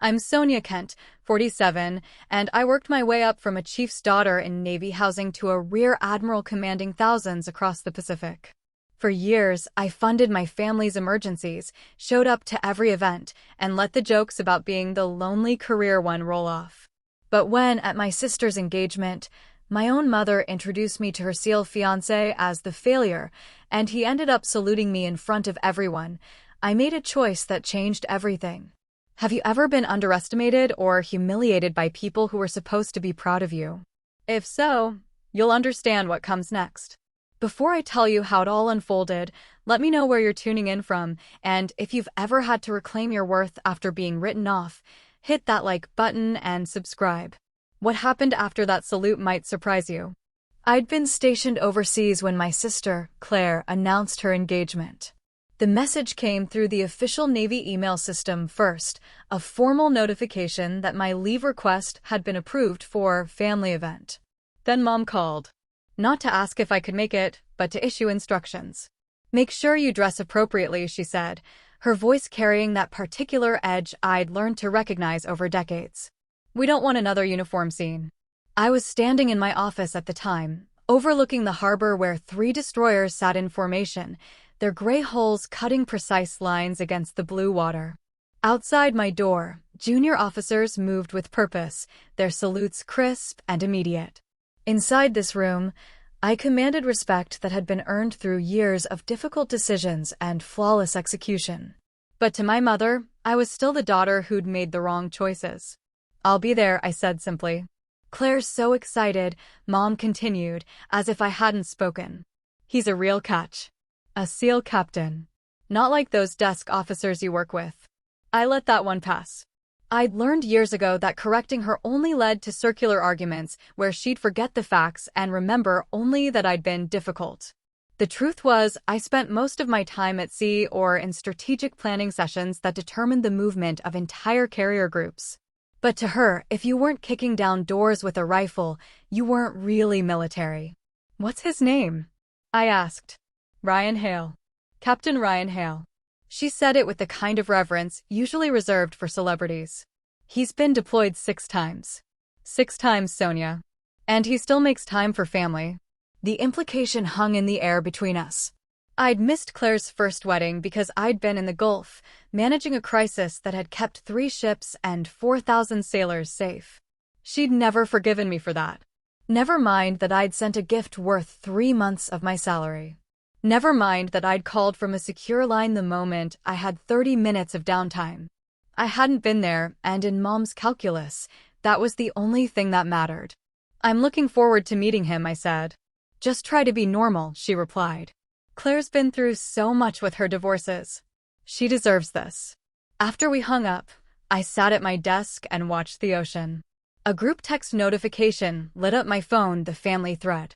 I'm Sonia Kent, 47, and I worked my way up from a chief's daughter in Navy housing to a rear admiral commanding thousands across the Pacific. For years, I funded my family's emergencies, showed up to every event, and let the jokes about being the lonely career one roll off. But when, at my sister's engagement, my own mother introduced me to her SEAL fiancé as the failure, and he ended up saluting me in front of everyone, I made a choice that changed everything. Have you ever been underestimated or humiliated by people who were supposed to be proud of you? If so, you'll understand what comes next. Before I tell you how it all unfolded, let me know where you're tuning in from, and if you've ever had to reclaim your worth after being written off, hit that like button and subscribe. What happened after that salute might surprise you. I'd been stationed overseas when my sister, Claire, announced her engagement. The message came through the official Navy email system first, a formal notification that my leave request had been approved for family event. Then Mom called. Not to ask if I could make it, but to issue instructions. Make sure you dress appropriately, she said, her voice carrying that particular edge I'd learned to recognize over decades. We don't want another uniform scene. I was standing in my office at the time, overlooking the harbor where 3 destroyers sat in formation, their gray hulls cutting precise lines against the blue water. Outside my door, junior officers moved with purpose, their salutes crisp and immediate. Inside this room, I commanded respect that had been earned through years of difficult decisions and flawless execution. But to my mother, I was still the daughter who'd made the wrong choices. I'll be there, I said simply. Claire's so excited, Mom continued, as if I hadn't spoken. He's a real catch. A SEAL captain. Not like those desk officers you work with. I let that one pass. I'd learned years ago that correcting her only led to circular arguments where she'd forget the facts and remember only that I'd been difficult. The truth was, I spent most of my time at sea or in strategic planning sessions that determined the movement of entire carrier groups. But to her, if you weren't kicking down doors with a rifle, you weren't really military. What's his name? I asked. Ryan Hale. Captain Ryan Hale. She said it with the kind of reverence usually reserved for celebrities. He's been deployed 6 times. 6 times, Sonia. And he still makes time for family. The implication hung in the air between us. I'd missed Claire's first wedding because I'd been in the Gulf, managing a crisis that had kept 3 ships and 4,000 sailors safe. She'd never forgiven me for that. Never mind that I'd sent a gift worth 3 months of my salary. Never mind that I'd called from a secure line the moment I had 30 minutes of downtime. I hadn't been there, and in Mom's calculus, that was the only thing that mattered. I'm looking forward to meeting him, I said. Just try to be normal, she replied. Claire's been through so much with her divorces. She deserves this. After we hung up, I sat at my desk and watched the ocean. A group text notification lit up my phone, the family thread.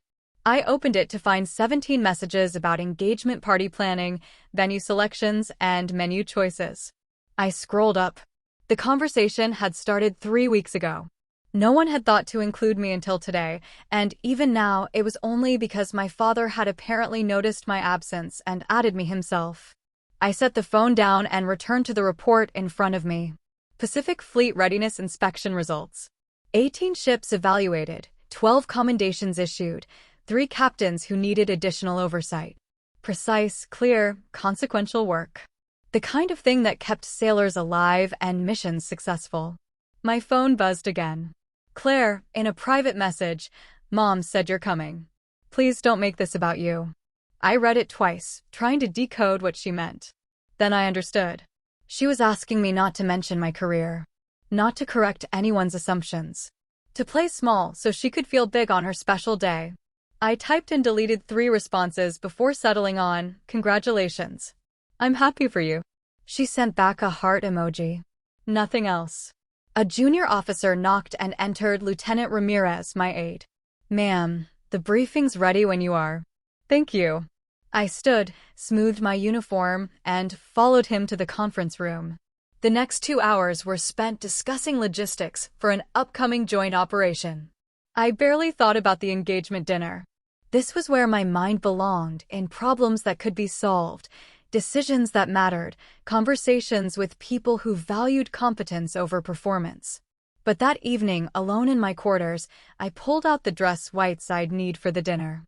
I opened it to find 17 messages about engagement party planning, venue selections, and menu choices. I scrolled up. The conversation had started 3 weeks ago. No one had thought to include me until today, and even now it was only because my father had apparently noticed my absence and added me himself. I set the phone down and returned to the report in front of me. Pacific Fleet Readiness Inspection results. 18 ships evaluated, 12 commendations issued, 3 captains who needed additional oversight. Precise, clear, consequential work. The kind of thing that kept sailors alive and missions successful. My phone buzzed again. Claire, in a private message, Mom said you're coming. Please don't make this about you. I read it twice, trying to decode what she meant. Then I understood. She was asking me not to mention my career. Not to correct anyone's assumptions. To play small so she could feel big on her special day. I typed and deleted 3 responses before settling on, "Congratulations. I'm happy for you." She sent back a heart emoji. Nothing else. A junior officer knocked and entered Lieutenant Ramirez, my aide. "Ma'am, the briefing's ready when you are." "Thank you." I stood, smoothed my uniform, and followed him to the conference room. The next 2 hours were spent discussing logistics for an upcoming joint operation. I barely thought about the engagement dinner. This was where my mind belonged, in problems that could be solved, decisions that mattered, conversations with people who valued competence over performance. But that evening, alone in my quarters, I pulled out the dress whites I'd need for the dinner.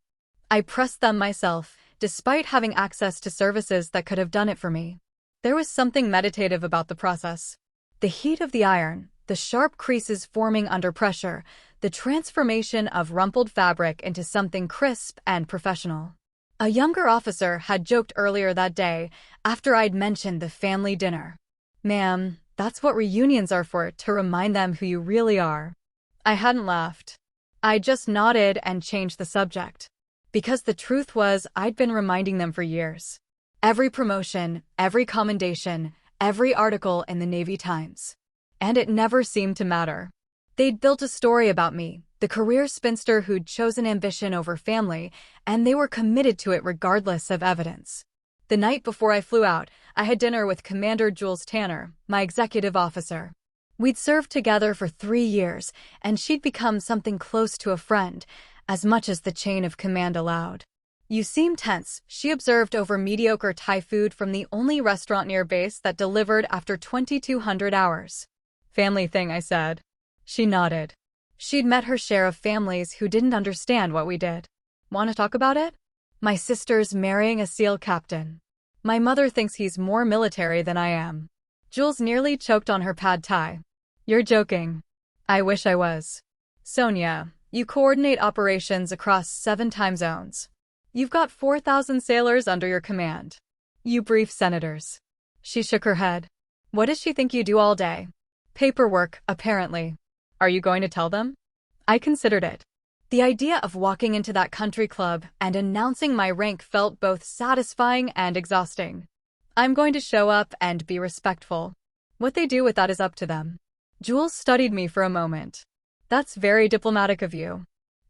I pressed them myself, despite having access to services that could have done it for me. There was something meditative about the process. The heat of the iron, the sharp creases forming under pressure, the transformation of rumpled fabric into something crisp and professional. A younger officer had joked earlier that day, after I'd mentioned the family dinner. "Ma'am, that's what reunions are for, to remind them who you really are." I hadn't laughed. I just nodded and changed the subject. Because the truth was, I'd been reminding them for years. Every promotion, every commendation, every article in the Navy Times. And it never seemed to matter. They'd built a story about me, the career spinster who'd chosen ambition over family, and they were committed to it regardless of evidence. The night before I flew out, I had dinner with Commander Jules Tanner, my executive officer. We'd served together for 3 years, and she'd become something close to a friend, as much as the chain of command allowed. "You seem tense," she observed over mediocre Thai food from the only restaurant near base that delivered after 2,200 hours. "Family thing," I said. She nodded. She'd met her share of families who didn't understand what we did. "Want to talk about it?" "My sister's marrying a SEAL captain. My mother thinks he's more military than I am." Jules nearly choked on her pad thai. "You're joking." "I wish I was." "Sonia, you coordinate operations across 7 time zones. You've got 4,000 sailors under your command. You brief senators." She shook her head. "What does she think you do all day?" "Paperwork, apparently." "Are you going to tell them?" I considered it. The idea of walking into that country club and announcing my rank felt both satisfying and exhausting. "I'm going to show up and be respectful. What they do with that is up to them." Jules studied me for a moment. "That's very diplomatic of you."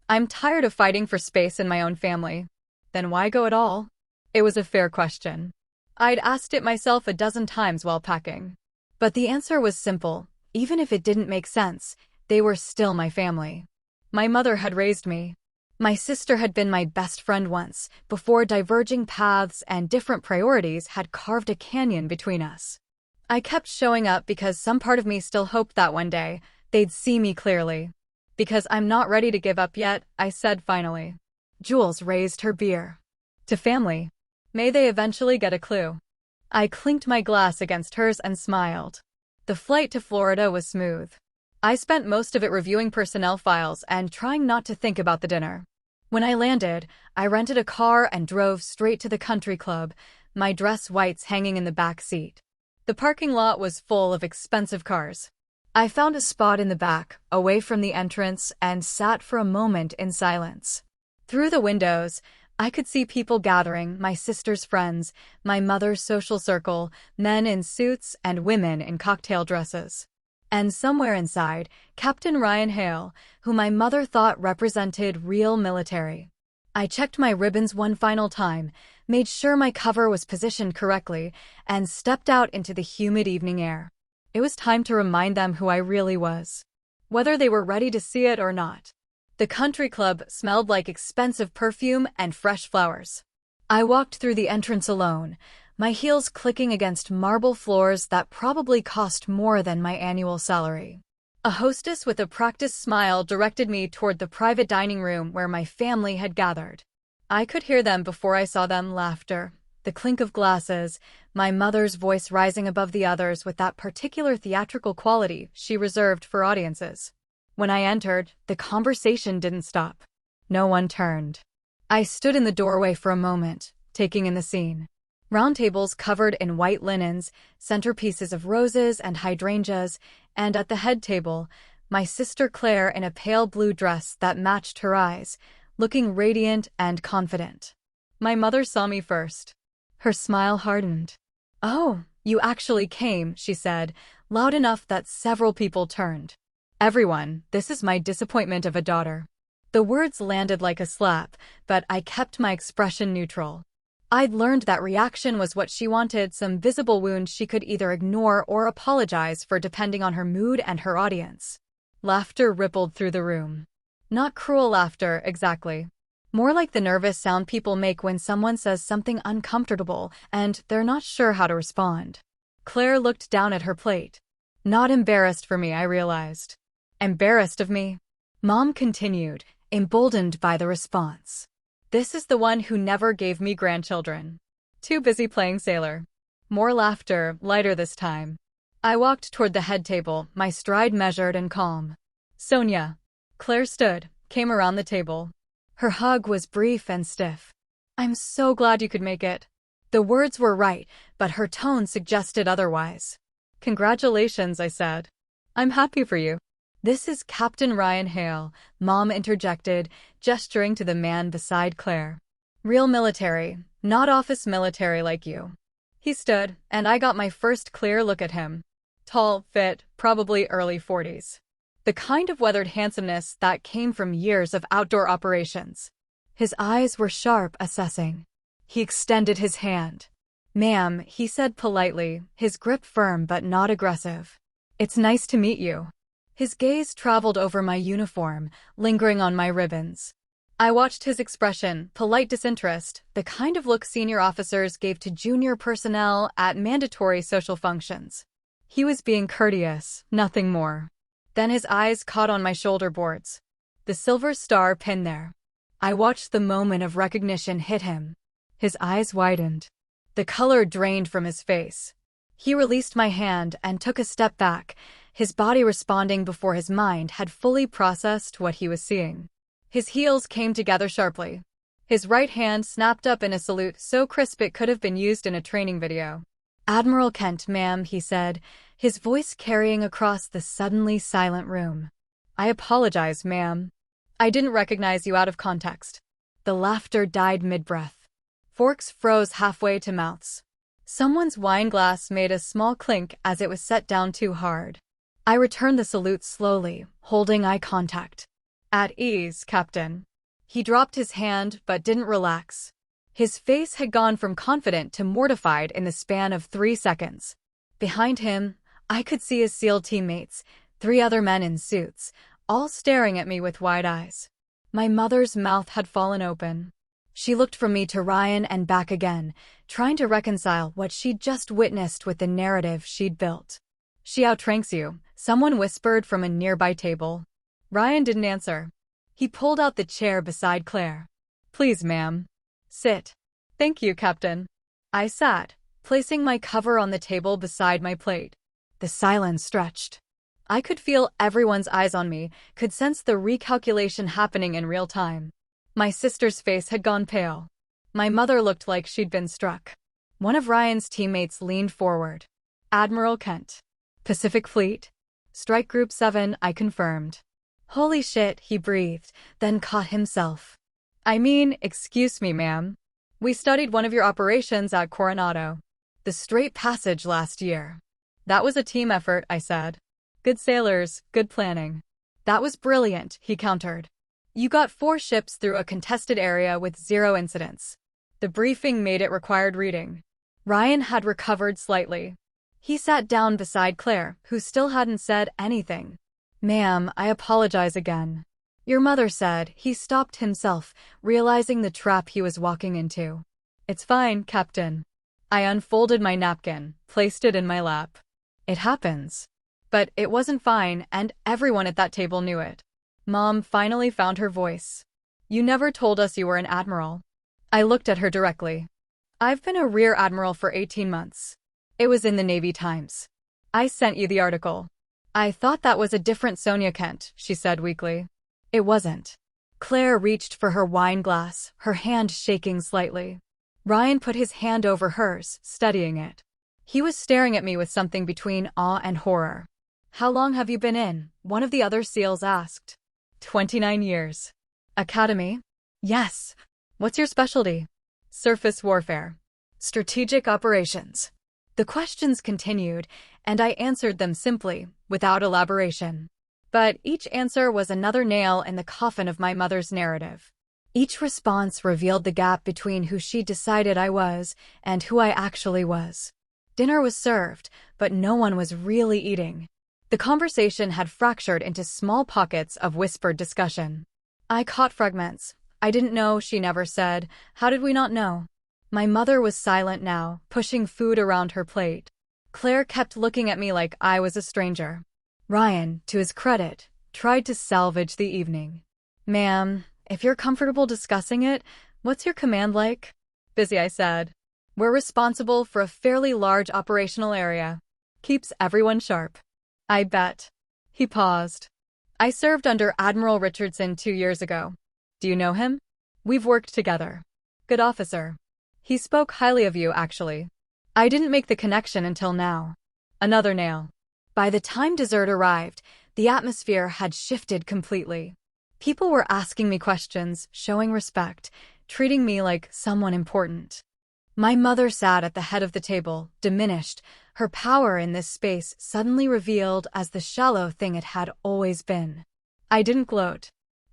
"I'm tired of fighting for space in my own family." "Then why go at all?" It was a fair question. I'd asked it myself a dozen times while packing. But the answer was simple. Even if it didn't make sense, they were still my family. My mother had raised me. My sister had been my best friend once, before diverging paths and different priorities had carved a canyon between us. I kept showing up because some part of me still hoped that one day, they'd see me clearly. "Because I'm not ready to give up yet," I said finally. Jules raised her beer. "To family. May they eventually get a clue." I clinked my glass against hers and smiled. The flight to Florida was smooth. I spent most of it reviewing personnel files and trying not to think about the dinner. When I landed, I rented a car and drove straight to the country club, my dress whites hanging in the back seat. The parking lot was full of expensive cars. I found a spot in the back, away from the entrance, and sat for a moment in silence. Through the windows, I could see people gathering, my sister's friends, my mother's social circle, men in suits and women in cocktail dresses. And somewhere inside, Captain Ryan Hale, who my mother thought represented real military. I checked my ribbons one final time, made sure my cover was positioned correctly, and stepped out into the humid evening air. It was time to remind them who I really was. Whether they were ready to see it or not. The country club smelled like expensive perfume and fresh flowers. I walked through the entrance alone, my heels clicking against marble floors that probably cost more than my annual salary. A hostess with a practiced smile directed me toward the private dining room where my family had gathered. I could hear them before I saw them: laughter, the clink of glasses, my mother's voice rising above the others with that particular theatrical quality she reserved for audiences. When I entered, the conversation didn't stop. No one turned. I stood in the doorway for a moment, taking in the scene. Round tables covered in white linens, centerpieces of roses and hydrangeas, and at the head table, my sister Claire in a pale blue dress that matched her eyes, looking radiant and confident. My mother saw me first. Her smile hardened. "Oh, you actually came," she said, loud enough that several people turned. "Everyone, this is my disappointment of a daughter." The words landed like a slap, but I kept my expression neutral. I'd learned that reaction was what she wanted, some visible wound she could either ignore or apologize for depending on her mood and her audience. Laughter rippled through the room. Not cruel laughter, exactly. More like the nervous sound people make when someone says something uncomfortable and they're not sure how to respond. Claire looked down at her plate. Not embarrassed for me, I realized. Embarrassed of me? Mom continued, emboldened by the response. This is the one who never gave me grandchildren. Too busy playing sailor. More laughter, lighter this time. I walked toward the head table, my stride measured and calm. Sonia. Claire stood, came around the table. Her hug was brief and stiff. I'm so glad you could make it. The words were right, but her tone suggested otherwise. Congratulations, I said. I'm happy for you. This is Captain Ryan Hale, Mom interjected, gesturing to the man beside Claire. Real military, not office military like you. He stood, and I got my first clear look at him. Tall, fit, probably early 40s. The kind of weathered handsomeness that came from years of outdoor operations. His eyes were sharp, assessing. He extended his hand. Ma'am, he said politely, his grip firm but not aggressive. It's nice to meet you. His gaze traveled over my uniform, lingering on my ribbons. I watched his expression, polite disinterest, the kind of look senior officers gave to junior personnel at mandatory social functions. He was being courteous, nothing more. Then his eyes caught on my shoulder boards. The silver star pinned there. I watched the moment of recognition hit him. His eyes widened. The color drained from his face. He released my hand and took a step back, his body responding before his mind had fully processed what he was seeing. His heels came together sharply. His right hand snapped up in a salute so crisp it could have been used in a training video. Admiral Kent, ma'am, he said, his voice carrying across the suddenly silent room. I apologize, ma'am. I didn't recognize you out of context. The laughter died mid-breath. Forks froze halfway to mouths. Someone's wine glass made a small clink as it was set down too hard. I returned the salute slowly, holding eye contact. At ease, Captain. He dropped his hand but didn't relax. His face had gone from confident to mortified in the span of 3 seconds. Behind him, I could see his SEAL teammates, 3 other men in suits, all staring at me with wide eyes. My mother's mouth had fallen open. She looked from me to Ryan and back again, trying to reconcile what she'd just witnessed with the narrative she'd built. She outranks you, someone whispered from a nearby table. Ryan didn't answer. He pulled out the chair beside Claire. Please, ma'am. Sit. Thank you, Captain. I sat, placing my cover on the table beside my plate. The silence stretched. I could feel everyone's eyes on me, could sense the recalculation happening in real time. My sister's face had gone pale. My mother looked like she'd been struck. One of Ryan's teammates leaned forward. Admiral Kent. Pacific Fleet? Strike Group 7, I confirmed. Holy shit, he breathed, then caught himself. I mean, excuse me, ma'am. We studied one of your operations at Coronado. The Strait Passage last year. That was a team effort, I said. Good sailors, good planning. That was brilliant, he countered. You got 4 ships through a contested area with 0 incidents. The briefing made it required reading. Ryan had recovered slightly. He sat down beside Claire, who still hadn't said anything. Ma'am, I apologize again. Your mother said. He stopped himself, realizing the trap he was walking into. It's fine, Captain. I unfolded my napkin, placed it in my lap. It happens. But it wasn't fine, and everyone at that table knew it. Mom finally found her voice. You never told us you were an admiral. I looked at her directly. I've been a rear admiral for 18 months. It was in the Navy Times. I sent you the article. I thought that was a different Sonia Kent, she said weakly. It wasn't. Claire reached for her wine glass, her hand shaking slightly. Ryan put his hand over hers, studying it. He was staring at me with something between awe and horror. How long have you been in? One of the other SEALs asked. 29 years. Academy? Yes. What's your specialty? Surface warfare. Strategic operations. The questions continued, and I answered them simply, without elaboration. But each answer was another nail in the coffin of my mother's narrative. Each response revealed the gap between who she decided I was and who I actually was. Dinner was served, but no one was really eating. The conversation had fractured into small pockets of whispered discussion. I caught fragments. I didn't know, she never said. How did we not know? My mother was silent now, pushing food around her plate. Claire kept looking at me like I was a stranger. Ryan, to his credit, tried to salvage the evening. Ma'am, if you're comfortable discussing it, what's your command like? Busy, I said. We're responsible for a fairly large operational area. Keeps everyone sharp. I bet. He paused. I served under Admiral Richardson 2 years ago. Do you know him? We've worked together. Good officer. He spoke highly of you, actually. I didn't make the connection until now. Another nail. By the time dessert arrived, the atmosphere had shifted completely. People were asking me questions, showing respect, treating me like someone important. My mother sat at the head of the table, diminished, her power in this space suddenly revealed as the shallow thing it had always been. I didn't gloat.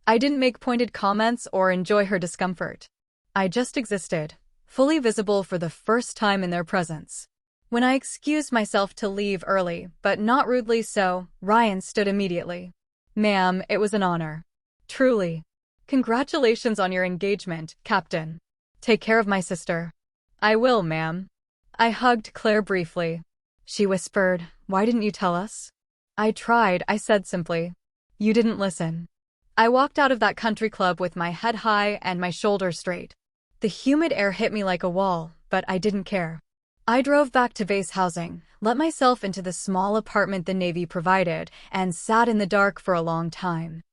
I didn't make pointed comments or enjoy her discomfort. I just existed, fully visible for the first time in their presence. When I excused myself to leave early, but not rudely so, Ryan stood immediately. Ma'am, it was an honor. Truly. Congratulations on your engagement, Captain. Take care of my sister. I will, ma'am. I hugged Claire briefly. She whispered, Why didn't you tell us? I tried, I said simply. You didn't listen. I walked out of that country club with my head high and my shoulders straight. The humid air hit me like a wall, but I didn't care. I drove back to base housing, let myself into the small apartment the Navy provided, and sat in the dark for a long time.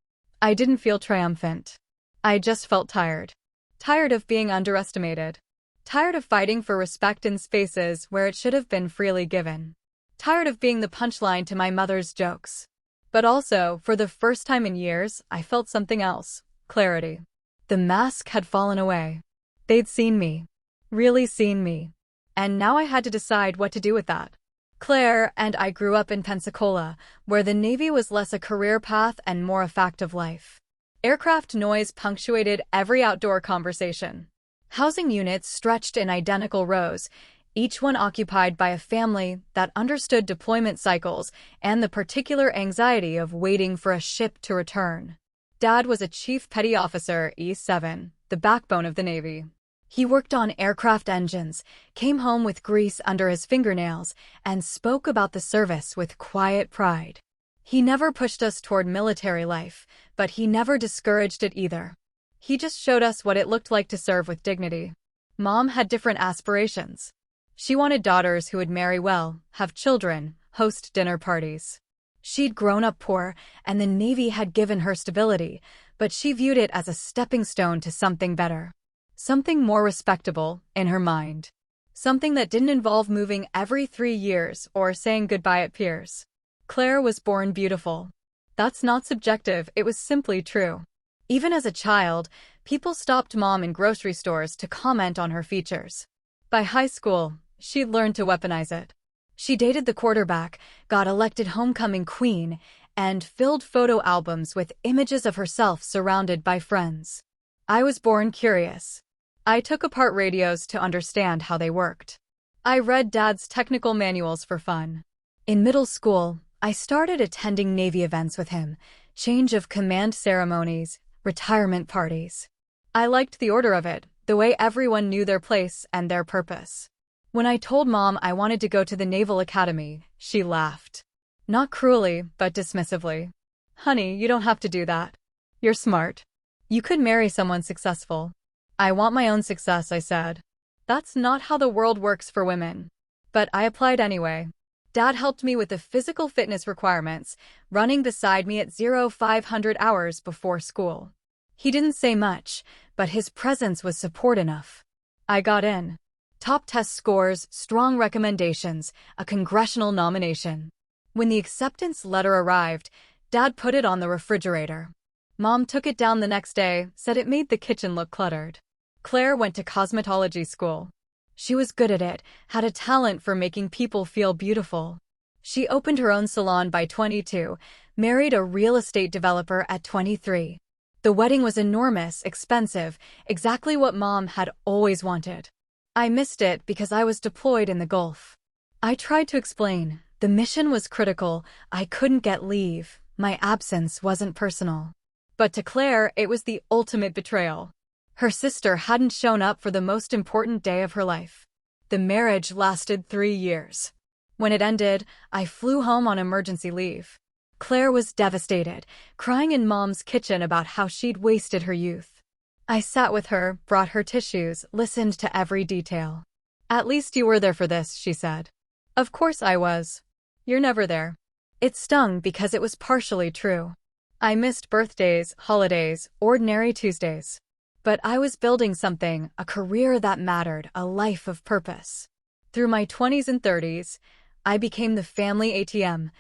I didn't feel triumphant. I just felt tired. Tired of being underestimated. Tired of fighting for respect in spaces where it should have been freely given. Tired of being the punchline to my mother's jokes. But also, for the first time in years, I felt something else. Clarity. The mask had fallen away. They'd seen me. Really seen me. And now I had to decide what to do with that. Claire and I grew up in Pensacola, where the Navy was less a career path and more a fact of life. Aircraft noise punctuated every outdoor conversation. Housing units stretched in identical rows, each one occupied by a family that understood deployment cycles and the particular anxiety of waiting for a ship to return. Dad was a Chief Petty Officer, E-7, the backbone of the Navy. He worked on aircraft engines, came home with grease under his fingernails, and spoke about the service with quiet pride. He never pushed us toward military life, but he never discouraged it either. He just showed us what it looked like to serve with dignity. Mom had different aspirations. She wanted daughters who would marry well, have children, host dinner parties. She'd grown up poor, and the Navy had given her stability, but she viewed it as a stepping stone to something better. Something more respectable, in her mind. Something that didn't involve moving every 3 years or saying goodbye at piers. Claire was born beautiful. That's not subjective, it was simply true. Even as a child, people stopped Mom in grocery stores to comment on her features. By high school, she'd learned to weaponize it. She dated the quarterback, got elected homecoming queen, and filled photo albums with images of herself surrounded by friends. I was born curious. I took apart radios to understand how they worked. I read Dad's technical manuals for fun. In middle school, I started attending Navy events with him, change of command ceremonies, retirement parties. I liked the order of it, the way everyone knew their place and their purpose. When I told Mom I wanted to go to the Naval Academy, she laughed. Not cruelly, but dismissively. Honey, you don't have to do that. You're smart. You could marry someone successful. I want my own success, I said. That's not how the world works for women. But I applied anyway. Dad helped me with the physical fitness requirements, running beside me at 500 hours before school. He didn't say much, but his presence was support enough. I got in. Top test scores, strong recommendations, a congressional nomination. When the acceptance letter arrived, Dad put it on the refrigerator. Mom took it down the next day, said it made the kitchen look cluttered. Claire went to cosmetology school. She was good at it, had a talent for making people feel beautiful. She opened her own salon by 22, married a real estate developer at 23. The wedding was enormous, expensive, exactly what Mom had always wanted. I missed it because I was deployed in the Gulf. I tried to explain. The mission was critical. I couldn't get leave. My absence wasn't personal. But to Claire, it was the ultimate betrayal. Her sister hadn't shown up for the most important day of her life. The marriage lasted 3 years. When it ended, I flew home on emergency leave. Claire was devastated, crying in Mom's kitchen about how she'd wasted her youth. I sat with her, brought her tissues, listened to every detail. "At least you were there for this," she said. Of course I was. You're never there. It stung because it was partially true. I missed birthdays, holidays, ordinary Tuesdays. But I was building something, a career that mattered, a life of purpose. Through my 20s and 30s, I became the family ATM.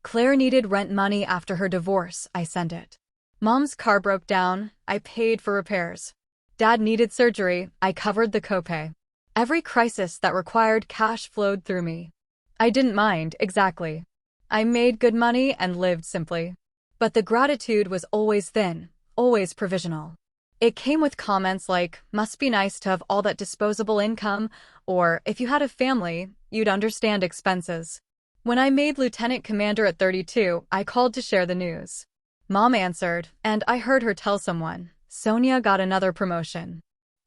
Claire needed rent money after her divorce, I sent it. Mom's car broke down, I paid for repairs. Dad needed surgery, I covered the copay. Every crisis that required cash flowed through me. I didn't mind, exactly. I made good money and lived simply. But the gratitude was always thin, always provisional. It came with comments like, "Must be nice to have all that disposable income," or, "If you had a family, you'd understand expenses." When I made lieutenant commander at 32, I called to share the news. Mom answered, and I heard her tell someone, "Sonia got another promotion."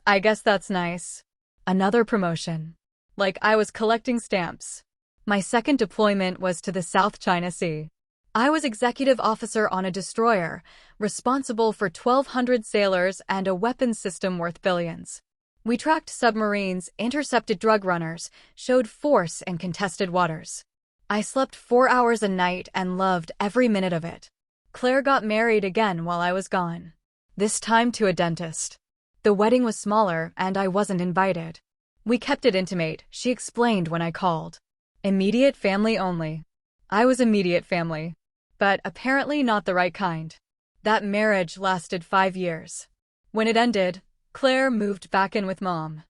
I guess that's nice. Another promotion. Like I was collecting stamps. My second deployment was to the South China Sea. I was executive officer on a destroyer, responsible for 1,200 sailors and a weapons system worth billions. We tracked submarines, intercepted drug runners, showed force in contested waters. I slept 4 hours a night and loved every minute of it. Claire got married again while I was gone. This time to a dentist. The wedding was smaller and I wasn't invited. We kept it intimate, she explained when I called. Immediate family only. I was immediate family. But apparently not the right kind. That marriage lasted 5 years. When it ended, Claire moved back in with Mom.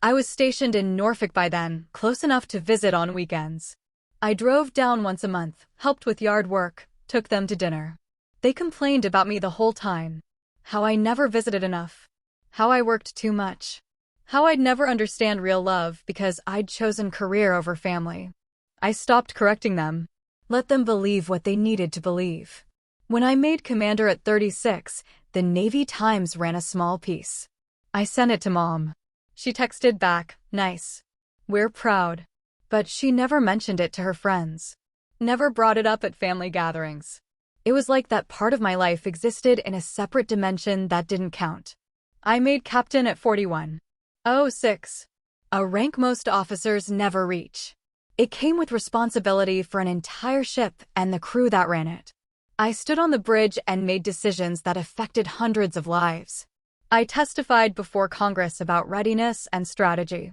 I was stationed in Norfolk by then, close enough to visit on weekends. I drove down once a month, helped with yard work, took them to dinner. They complained about me the whole time. How I never visited enough. How I worked too much. How I'd never understand real love because I'd chosen career over family. I stopped correcting them. Let them believe what they needed to believe. When I made commander at 36, the Navy Times ran a small piece. I sent it to Mom. She texted back, "Nice. We're proud." But she never mentioned it to her friends. Never brought it up at family gatherings. It was like that part of my life existed in a separate dimension that didn't count. I made captain at 41. 06. A rank most officers never reach. It came with responsibility for an entire ship and the crew that ran it. I stood on the bridge and made decisions that affected hundreds of lives. I testified before Congress about readiness and strategy.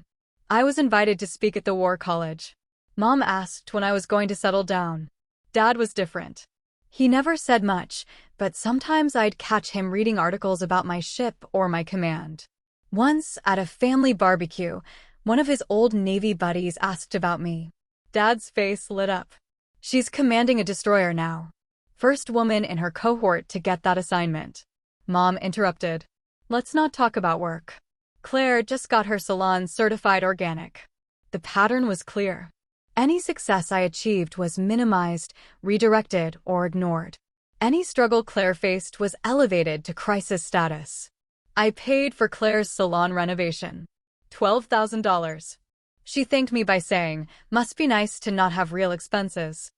I was invited to speak at the War College. Mom asked when I was going to settle down. Dad was different. He never said much, but sometimes I'd catch him reading articles about my ship or my command. Once, at a family barbecue, one of his old Navy buddies asked about me. Dad's face lit up. She's commanding a destroyer now. First woman in her cohort to get that assignment. Mom interrupted. Let's not talk about work. Claire just got her salon certified organic. The pattern was clear. Any success I achieved was minimized, redirected, or ignored. Any struggle Claire faced was elevated to crisis status. I paid for Claire's salon renovation. $12,000. She thanked me by saying, "Must be nice to not have real expenses."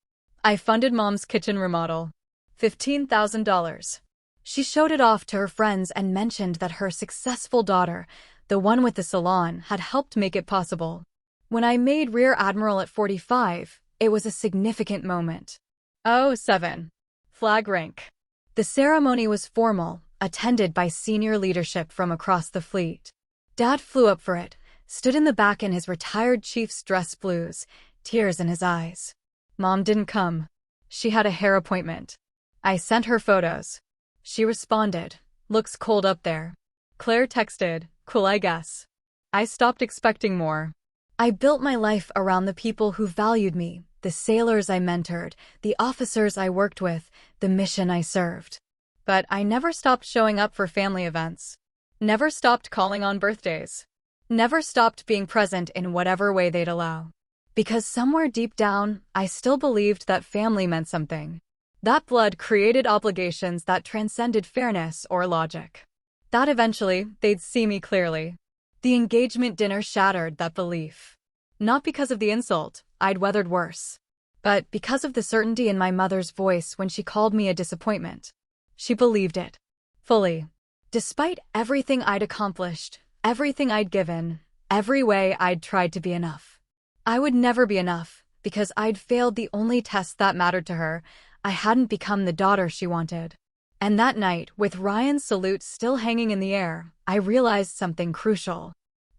I funded Mom's kitchen remodel. $15,000. She showed it off to her friends and mentioned that her successful daughter, the one with the salon, had helped make it possible. When I made Rear Admiral at 45, it was a significant moment. 07. Flag rank. The ceremony was formal, attended by senior leadership from across the fleet. Dad flew up for it, stood in the back in his retired chief's dress blues, tears in his eyes. Mom didn't come. She had a hair appointment. I sent her photos. She responded, "Looks cold up there." Claire texted, "Cool, I guess." I stopped expecting more. I built my life around the people who valued me, the sailors I mentored, the officers I worked with, the mission I served. But I never stopped showing up for family events. Never stopped calling on birthdays. Never stopped being present in whatever way they'd allow. Because somewhere deep down, I still believed that family meant something. That blood created obligations that transcended fairness or logic. That eventually, they'd see me clearly. The engagement dinner shattered that belief. Not because of the insult, I'd weathered worse, but because of the certainty in my mother's voice when she called me a disappointment. She believed it. Fully. Despite everything I'd accomplished, everything I'd given, every way I'd tried to be enough. I would never be enough, because I'd failed the only test that mattered to her. I hadn't become the daughter she wanted. And that night, with Ryan's salute still hanging in the air, I realized something crucial.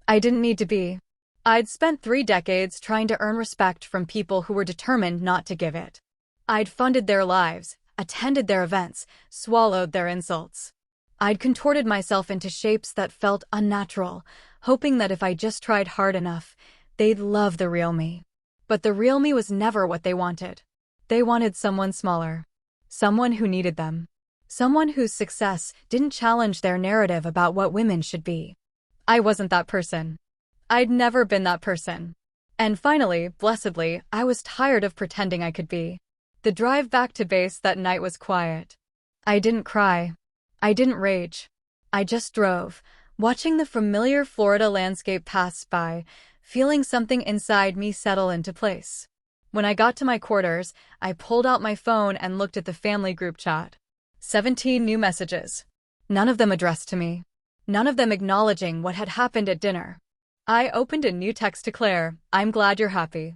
I didn't need to be. I'd spent 3 decades trying to earn respect from people who were determined not to give it. I'd funded their lives, attended their events, swallowed their insults. I'd contorted myself into shapes that felt unnatural, hoping that if I just tried hard enough, they'd love the real me. But the real me was never what they wanted. They wanted someone smaller. Someone who needed them. Someone whose success didn't challenge their narrative about what women should be. I wasn't that person. I'd never been that person. And finally, blessedly, I was tired of pretending I could be. The drive back to base that night was quiet. I didn't cry. I didn't rage. I just drove, watching the familiar Florida landscape pass by, feeling something inside me settle into place. When I got to my quarters, I pulled out my phone and looked at the family group chat. 17 new messages. None of them addressed to me. None of them acknowledging what had happened at dinner. I opened a new text to Claire. I'm glad you're happy.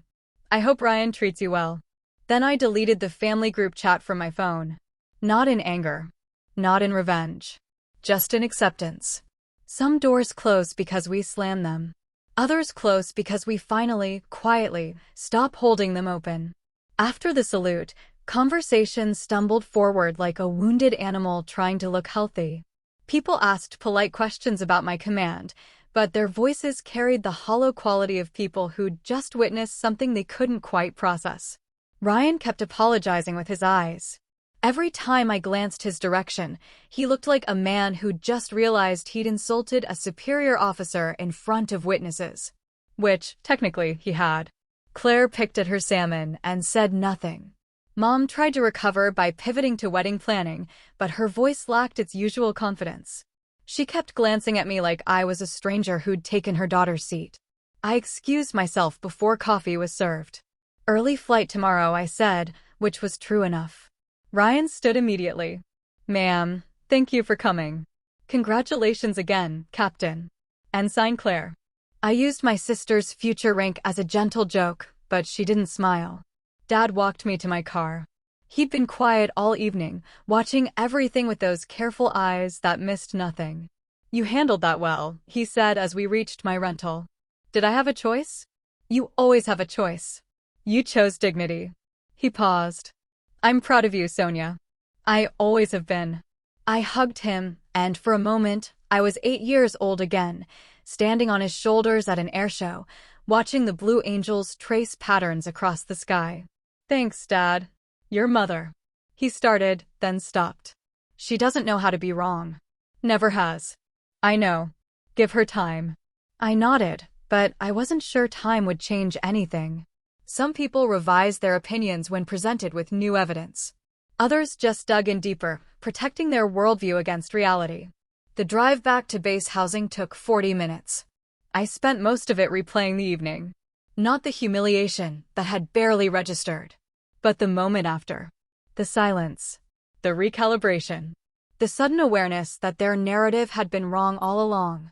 I hope Ryan treats you well. Then I deleted the family group chat from my phone. Not in anger. Not in revenge. Just in acceptance. Some doors close because we slam them. Others close because we finally, quietly, stop holding them open. After the salute, conversation stumbled forward like a wounded animal trying to look healthy. People asked polite questions about my command, but their voices carried the hollow quality of people who'd just witnessed something they couldn't quite process. Ryan kept apologizing with his eyes. Every time I glanced his direction, he looked like a man who'd just realized he'd insulted a superior officer in front of witnesses. Which, technically, he had. Claire picked at her salmon and said nothing. Mom tried to recover by pivoting to wedding planning, but her voice lacked its usual confidence. She kept glancing at me like I was a stranger who'd taken her daughter's seat. I excused myself before coffee was served. Early flight tomorrow, I said, which was true enough. Ryan stood immediately. Ma'am, thank you for coming. Congratulations again, Captain. Ensign Claire. I used my sister's future rank as a gentle joke, but she didn't smile. Dad walked me to my car. He'd been quiet all evening, watching everything with those careful eyes that missed nothing. You handled that well, he said as we reached my rental. Did I have a choice? You always have a choice. You chose dignity. He paused. I'm proud of you, Sonia. I always have been. I hugged him, and for a moment, I was 8 years old again, standing on his shoulders at an airshow, watching the Blue Angels trace patterns across the sky. Thanks, Dad. Your mother. He started, then stopped. She doesn't know how to be wrong. Never has. I know. Give her time. I nodded, but I wasn't sure time would change anything. Some people revise their opinions when presented with new evidence. Others just dug in deeper, protecting their worldview against reality. The drive back to base housing took 40 minutes. I spent most of it replaying the evening. Not the humiliation that had barely registered, but the moment after. The silence. The recalibration. The sudden awareness that their narrative had been wrong all along.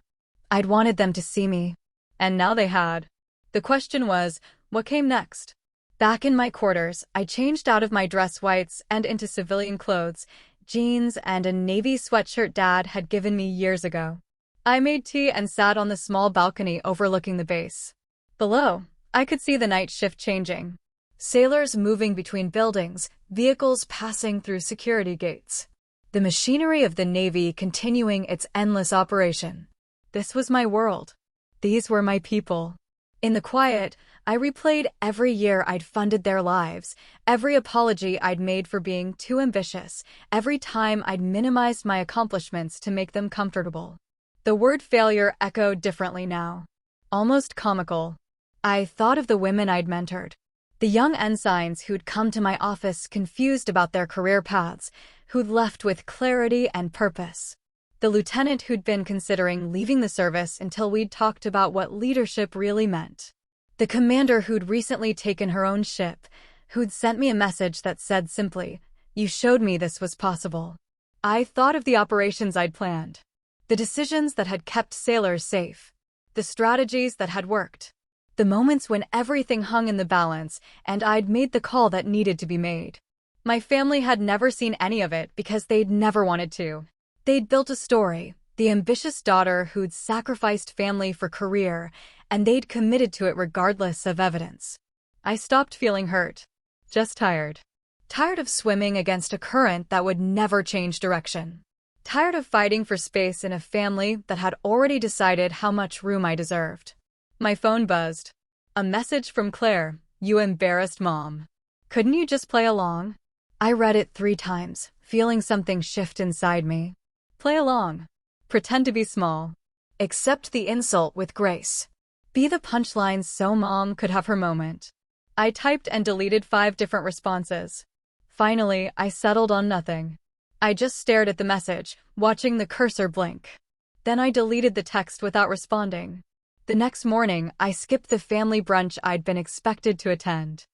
I'd wanted them to see me, and now they had. The question was, what came next? Back in my quarters, I changed out of my dress whites and into civilian clothes, jeans and a navy sweatshirt Dad had given me years ago. I made tea and sat on the small balcony overlooking the base. Below, I could see the night shift changing. Sailors moving between buildings, vehicles passing through security gates. The machinery of the Navy continuing its endless operation. This was my world. These were my people. In the quiet, I replayed every year I'd funded their lives, every apology I'd made for being too ambitious, every time I'd minimized my accomplishments to make them comfortable. The word failure echoed differently now. Almost comical. I thought of the women I'd mentored. The young ensigns who'd come to my office confused about their career paths, who'd left with clarity and purpose. The lieutenant who'd been considering leaving the service until we'd talked about what leadership really meant. The commander who'd recently taken her own ship, who'd sent me a message that said simply, "You showed me this was possible." I thought of the operations I'd planned, the decisions that had kept sailors safe, the strategies that had worked, the moments when everything hung in the balance and I'd made the call that needed to be made. My family had never seen any of it because they'd never wanted to. They'd built a story, the ambitious daughter who'd sacrificed family for career, and they'd committed to it regardless of evidence. I stopped feeling hurt, just tired. Tired of swimming against a current that would never change direction. Tired of fighting for space in a family that had already decided how much room I deserved. My phone buzzed. A message from Claire, "You embarrassed mom. Couldn't you just play along?" I read it 3 times, feeling something shift inside me. Play along. Pretend to be small. Accept the insult with grace. Be the punchline so mom could have her moment. I typed and deleted 5 different responses. Finally, I settled on nothing. I just stared at the message, watching the cursor blink. Then I deleted the text without responding. The next morning, I skipped the family brunch I'd been expected to attend.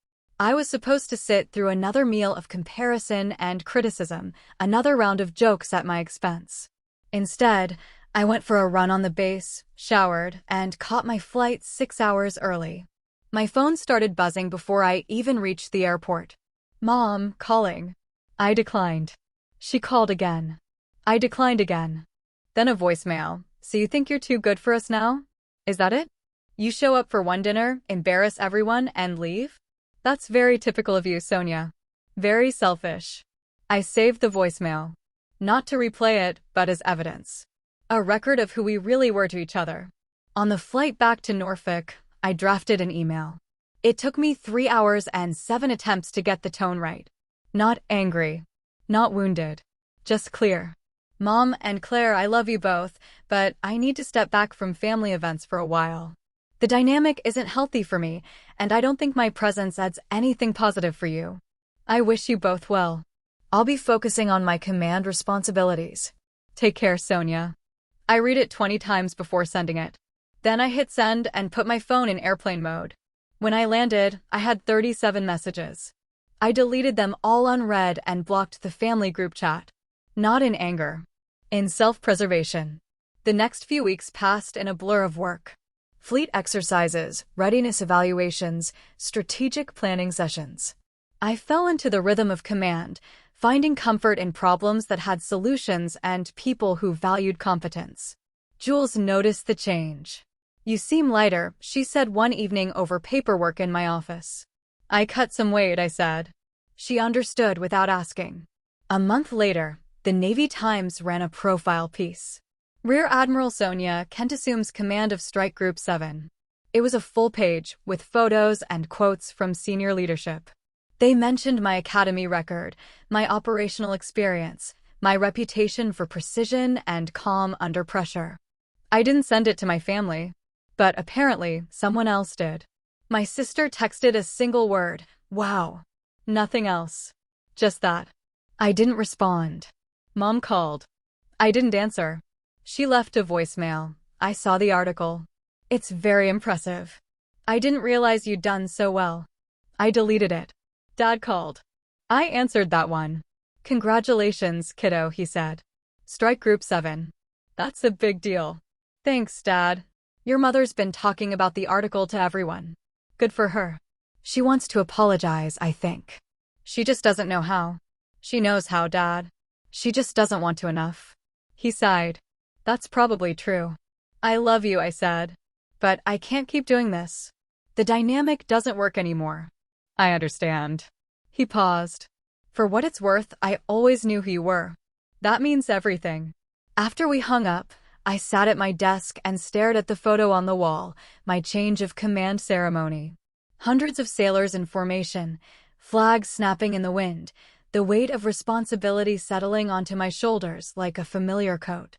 I was supposed to sit through another meal of comparison and criticism, another round of jokes at my expense. Instead, I went for a run on the base, showered, and caught my flight 6 hours early. My phone started buzzing before I even reached the airport. "Mom, calling." I declined. She called again. I declined again. Then a voicemail. "So you think you're too good for us now? Is that it? You show up for one dinner, embarrass everyone, and leave? That's very typical of you, Sonia. Very selfish." I saved the voicemail. Not to replay it, but as evidence. A record of who we really were to each other. On the flight back to Norfolk, I drafted an email. It took me 3 hours and 7 attempts to get the tone right. Not angry. Not wounded. Just clear. "Mom and Claire, I love you both, but I need to step back from family events for a while. The dynamic isn't healthy for me, and I don't think my presence adds anything positive for you. I wish you both well. I'll be focusing on my command responsibilities. Take care, Sonia." I read it 20 times before sending it. Then I hit send and put my phone in airplane mode. When I landed, I had 37 messages. I deleted them all unread and blocked the family group chat. Not in anger. In self-preservation. The next few weeks passed in a blur of work. Fleet exercises, readiness evaluations, strategic planning sessions. I fell into the rhythm of command, finding comfort in problems that had solutions and people who valued competence. Jules noticed the change. "You seem lighter," she said one evening over paperwork in my office. "I cut some weight," I said. She understood without asking. A month later, the Navy Times ran a profile piece. Rear Admiral Sonia Kent assumes command of Strike Group 7. It was a full page, with photos and quotes from senior leadership. They mentioned my academy record, my operational experience, my reputation for precision and calm under pressure. I didn't send it to my family. But apparently, someone else did. My sister texted a single word, "Wow." Nothing else. Just that. I didn't respond. Mom called. I didn't answer. She left a voicemail. I saw the article. "It's very impressive. I didn't realize you'd done so well." I deleted it. Dad called. I answered that one. "Congratulations, kiddo," he said. "Strike Group 7. That's a big deal." "Thanks, Dad. Your mother's been talking about the article to everyone." "Good for her. She wants to apologize, I think. She just doesn't know how." "She knows how, Dad. She just doesn't want to enough." He sighed. "That's probably true." "I love you," I said. "But I can't keep doing this. The dynamic doesn't work anymore." "I understand." He paused. "For what it's worth, I always knew who you were. That means everything." After we hung up, I sat at my desk and stared at the photo on the wall, my change of command ceremony. Hundreds of sailors in formation, flags snapping in the wind, the weight of responsibility settling onto my shoulders like a familiar coat.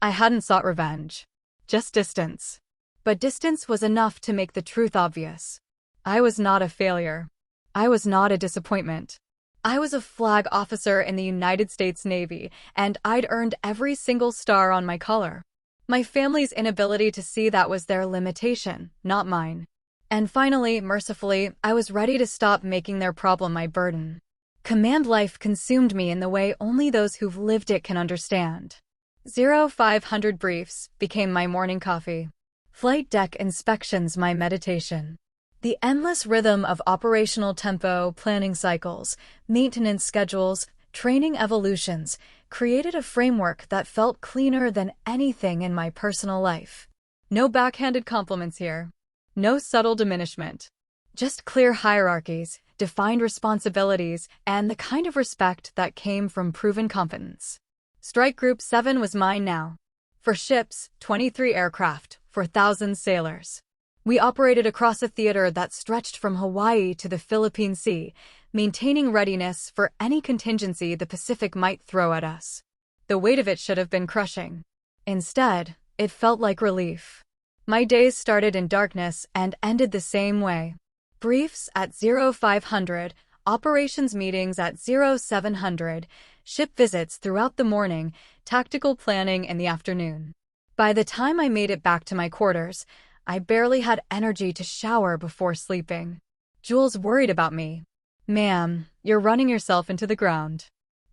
I hadn't sought revenge. Just distance. But distance was enough to make the truth obvious. I was not a failure. I was not a disappointment. I was a flag officer in the United States Navy, and I'd earned every single star on my collar. My family's inability to see that was their limitation, not mine. And finally, mercifully, I was ready to stop making their problem my burden. Command life consumed me in the way only those who've lived it can understand. 0500 briefs became my morning coffee. Flight deck inspections my meditation. The endless rhythm of operational tempo, planning cycles, maintenance schedules, training evolutions created a framework that felt cleaner than anything in my personal life. No backhanded compliments here. No subtle diminishment. Just clear hierarchies, defined responsibilities, and the kind of respect that came from proven competence. Strike Group 7 was mine now. For ships, 23 aircraft, for thousands sailors. We operated across a theater that stretched from Hawaii to the Philippine Sea, maintaining readiness for any contingency the Pacific might throw at us. The weight of it should have been crushing. Instead, it felt like relief. My days started in darkness and ended the same way. Briefs at 0500, operations meetings at 0700, ship visits throughout the morning, tactical planning in the afternoon. By the time I made it back to my quarters, I barely had energy to shower before sleeping. Jules worried about me. "Ma'am, you're running yourself into the ground."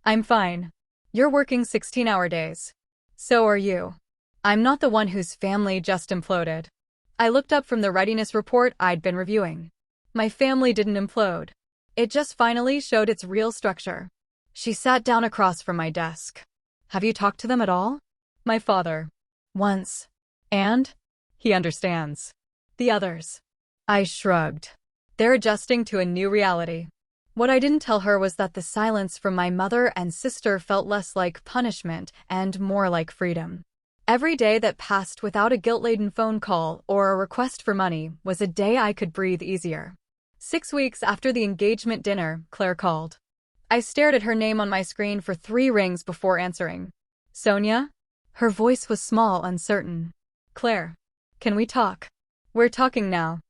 "I'm fine. You're working 16-hour days. So are you. I'm not the one whose family just imploded." I looked up from the readiness report I'd been reviewing. My family didn't implode. It just finally showed its real structure. She sat down across from my desk. "Have you talked to them at all?" "My father. Once. And? He understands. The others?" I shrugged. They're adjusting to a new reality. What I didn't tell her was that the silence from my mother and sister felt less like punishment and more like freedom. Every day that passed without a guilt-laden phone call or a request for money was a day I could breathe easier. 6 weeks after the engagement dinner, Claire called. I stared at her name on my screen for 3 rings before answering. "Sonia?" Her voice was small, uncertain. "Claire. Can we talk?" "We're talking now.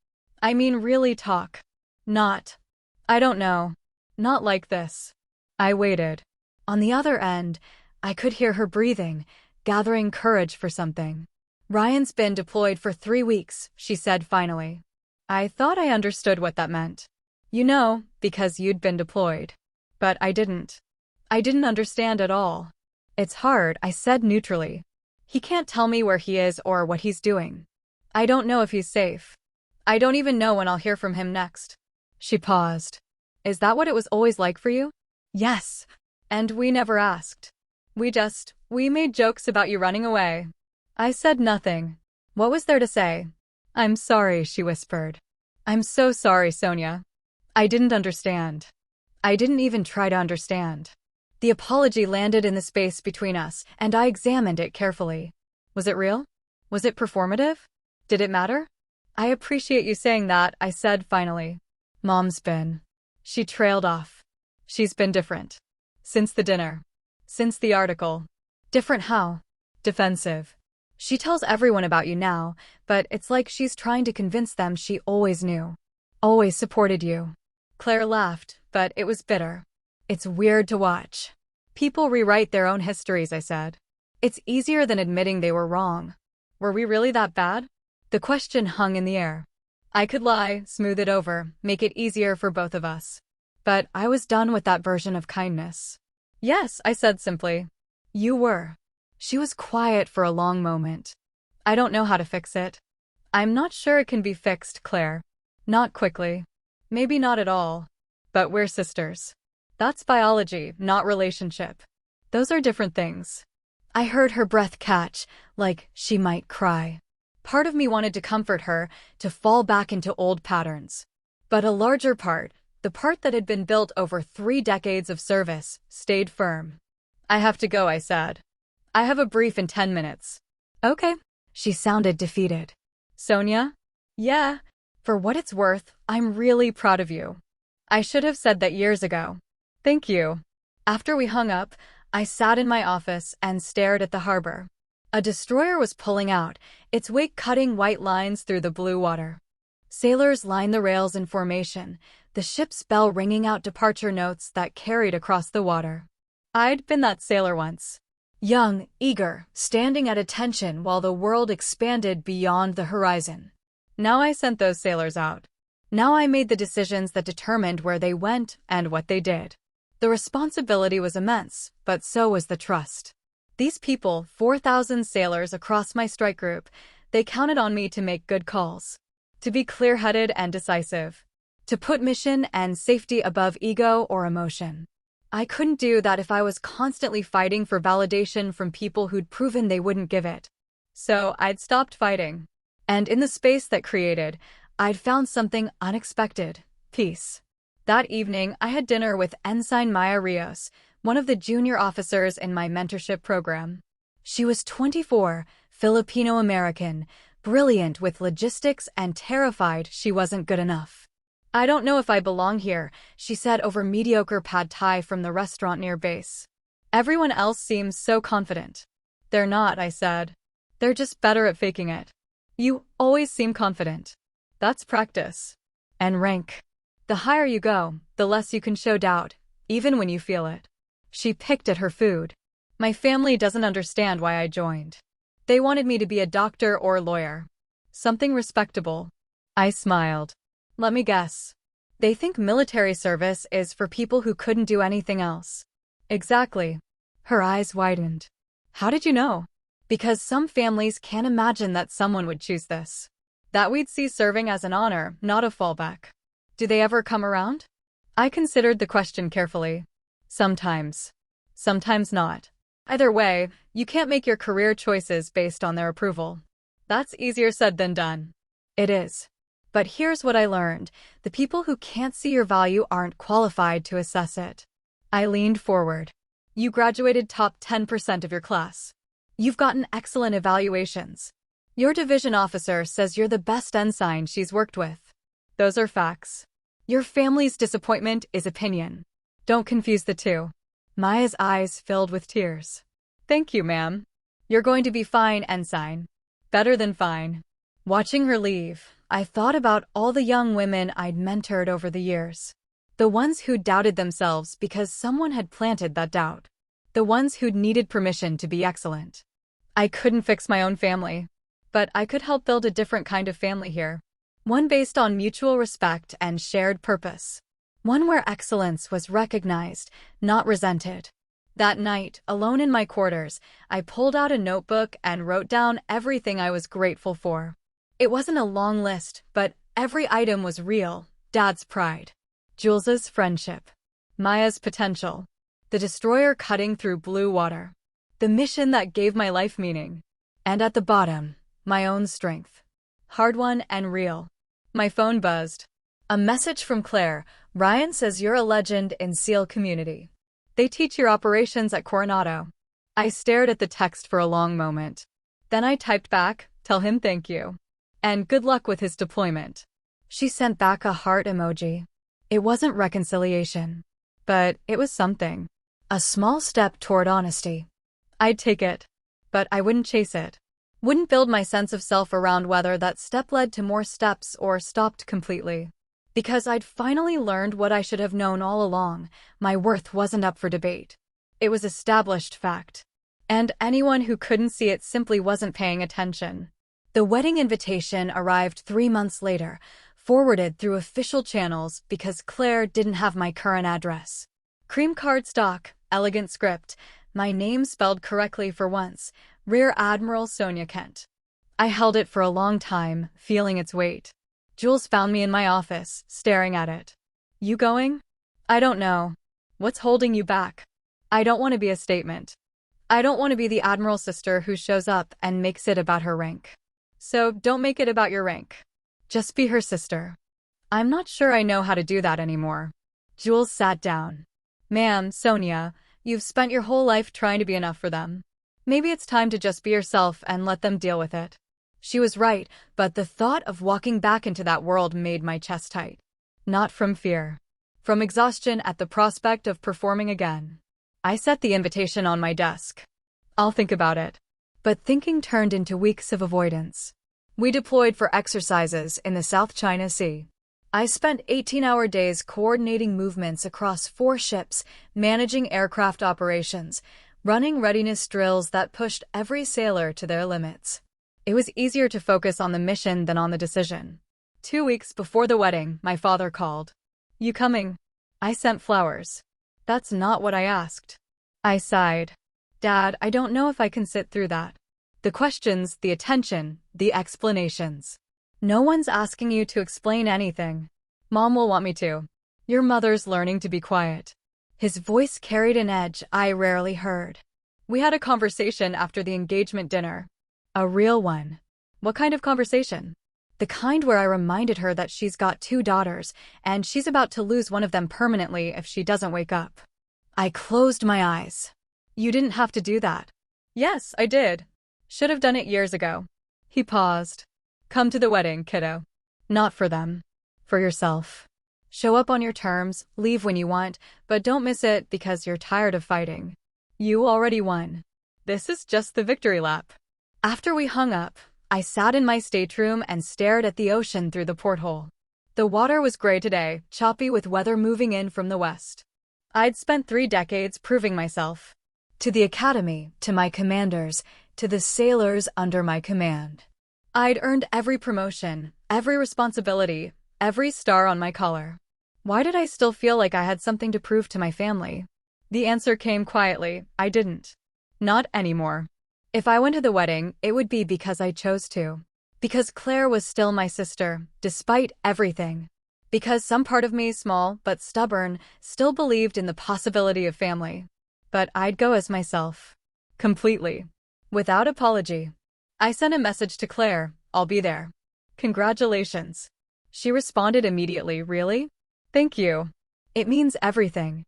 I mean really talk. Not. I don't know. Not like this." I waited. On the other end, I could hear her breathing, gathering courage for something. "Ryan's been deployed for 3 weeks, she said finally. I thought I understood what that meant. "You know, because you'd been deployed." But I didn't. I didn't understand at all. "It's hard," I said neutrally. "He can't tell me where he is or what he's doing. I don't know if he's safe. I don't even know when I'll hear from him next." She paused. "Is that what it was always like for you?" "Yes. And we never asked. We made jokes about you running away." I said nothing. What was there to say? "I'm sorry," she whispered. "I'm so sorry, Sonia. I didn't understand. I didn't even try to understand." The apology landed in the space between us, and I examined it carefully. Was it real? Was it performative? Did it matter? "I appreciate you saying that," I said finally. "Mom's been..." She trailed off. "She's been different. Since the dinner. Since the article." "Different how?" "Defensive. She tells everyone about you now, but it's like she's trying to convince them she always knew. Always supported you." Claire laughed, but it was bitter. "It's weird to watch. People rewrite their own histories," I said. "It's easier than admitting they were wrong. Were we really that bad?" The question hung in the air. I could lie, smooth it over, make it easier for both of us. But I was done with that version of kindness. "Yes," I said simply. "You were." She was quiet for a long moment. "I don't know how to fix it." "I'm not sure it can be fixed, Claire. Not quickly. Maybe not at all. But we're sisters. That's biology, not relationship. Those are different things." I heard her breath catch, like she might cry. Part of me wanted to comfort her, to fall back into old patterns. But a larger part, the part that had been built over 3 decades of service, stayed firm. "I have to go," I said. "I have a brief in 10 minutes. "Okay." She sounded defeated. "Sonia?" "Yeah. For what it's worth, I'm really proud of you. I should have said that years ago." "Thank you." After we hung up, I sat in my office and stared at the harbor. A destroyer was pulling out, its wake cutting white lines through the blue water. Sailors lined the rails in formation, the ship's bell ringing out departure notes that carried across the water. I'd been that sailor once. Young, eager, standing at attention while the world expanded beyond the horizon. Now I sent those sailors out. Now I made the decisions that determined where they went and what they did. The responsibility was immense, but so was the trust. These people, 4,000 sailors across my strike group, they counted on me to make good calls. To be clear-headed and decisive. To put mission and safety above ego or emotion. I couldn't do that if I was constantly fighting for validation from people who'd proven they wouldn't give it. So I'd stopped fighting. And in the space that created, I'd found something unexpected: peace. That evening, I had dinner with Ensign Maya Rios, one of the junior officers in my mentorship program. She was 24, Filipino-American, brilliant with logistics and terrified she wasn't good enough. "I don't know if I belong here," she said over mediocre pad thai from the restaurant near base. "Everyone else seems so confident." "They're not," I said. "They're just better at faking it. You always seem confident. That's practice. And rank. The higher you go, the less you can show doubt, even when you feel it." She picked at her food. "My family doesn't understand why I joined. They wanted me to be a doctor or a lawyer. Something respectable." I smiled. "Let me guess. They think military service is for people who couldn't do anything else." "Exactly." Her eyes widened. "How did you know?" "Because some families can't imagine that someone would choose this. That we'd see serving as an honor, not a fallback." "Do they ever come around?" I considered the question carefully. "Sometimes. Sometimes not. Either way, you can't make your career choices based on their approval." "That's easier said than done." "It is. But here's what I learned. The people who can't see your value aren't qualified to assess it." I leaned forward. "You graduated top 10% of your class. You've gotten excellent evaluations. Your division officer says you're the best ensign she's worked with. Those are facts. Your family's disappointment is opinion. Don't confuse the two." Maya's eyes filled with tears. "Thank you, ma'am. You're going to be fine, ensign. Better than fine." Watching her leave, I thought about all the young women I'd mentored over the years. The ones who'd doubted themselves because someone had planted that doubt. The ones who'd needed permission to be excellent. I couldn't fix my own family, but I could help build a different kind of family here. One based on mutual respect and shared purpose. One where excellence was recognized, not resented. That night, alone in my quarters, I pulled out a notebook and wrote down everything I was grateful for. It wasn't a long list, but every item was real. Dad's pride. Jules's friendship. Maya's potential. The destroyer cutting through blue water. The mission that gave my life meaning. And at the bottom, my own strength. Hard won and real. My phone buzzed. A message from Claire. "Ryan says you're a legend in SEAL community. They teach your operations at Coronado." I stared at the text for a long moment. Then I typed back, "Tell him thank you. And good luck with his deployment." She sent back a heart emoji. It wasn't reconciliation, but it was something. A small step toward honesty. I'd take it, but I wouldn't chase it. Wouldn't build my sense of self around whether that step led to more steps or stopped completely. Because I'd finally learned what I should have known all along: my worth wasn't up for debate. It was established fact. And anyone who couldn't see it simply wasn't paying attention. The wedding invitation arrived 3 months later, forwarded through official channels because Claire didn't have my current address. Cream cardstock, elegant script, my name spelled correctly for once, Rear Admiral Kent. I held it for a long time, feeling its weight. Jules found me in my office, staring at it. "You going?" "I don't know." "What's holding you back?" "I don't want to be a statement. I don't want to be the Admiral's sister who shows up and makes it about her rank." "So don't make it about your rank. Just be her sister." "I'm not sure I know how to do that anymore." Jules sat down. "Ma'am, Sonia, you've spent your whole life trying to be enough for them. Maybe it's time to just be yourself and let them deal with it." She was right, but the thought of walking back into that world made my chest tight. Not from fear. From exhaustion at the prospect of performing again. I set the invitation on my desk. "I'll think about it." But thinking turned into weeks of avoidance. We deployed for exercises in the South China Sea. I spent 18-hour days coordinating movements across 4 ships, managing aircraft operations, running readiness drills that pushed every sailor to their limits. It was easier to focus on the mission than on the decision. 2 weeks before the wedding, my father called. "You coming?" I sent flowers. "That's not what I asked." I sighed. "Dad, I don't know if I can sit through that. The questions, the attention, the explanations. No one's asking you to explain anything. Mom will want me to. Your mother's learning to be quiet." His voice carried an edge I rarely heard. We had a conversation after the engagement dinner. A real one. What kind of conversation? The kind where I reminded her that she's got 2 daughters, and she's about to lose one of them permanently if she doesn't wake up. I closed my eyes. "You didn't have to do that." "Yes, I did. Should have done it years ago." He paused. "Come to the wedding, kiddo. Not for them. For yourself. Show up on your terms, leave when you want, but don't miss it because you're tired of fighting. You already won. This is just the victory lap." After we hung up, I sat in my stateroom and stared at the ocean through the porthole. The water was gray today, choppy with weather moving in from the west. I'd spent 3 decades proving myself. To the academy, to my commanders, to the sailors under my command. I'd earned every promotion, every responsibility, every star on my collar. Why did I still feel like I had something to prove to my family? The answer came quietly: I didn't. Not anymore. If I went to the wedding, it would be because I chose to. Because Claire was still my sister, despite everything. Because some part of me, small but stubborn, still believed in the possibility of family. But I'd go as myself. Completely. Without apology. I sent a message to Claire: "I'll be there. Congratulations." She responded immediately: "Really? Thank you. It means everything."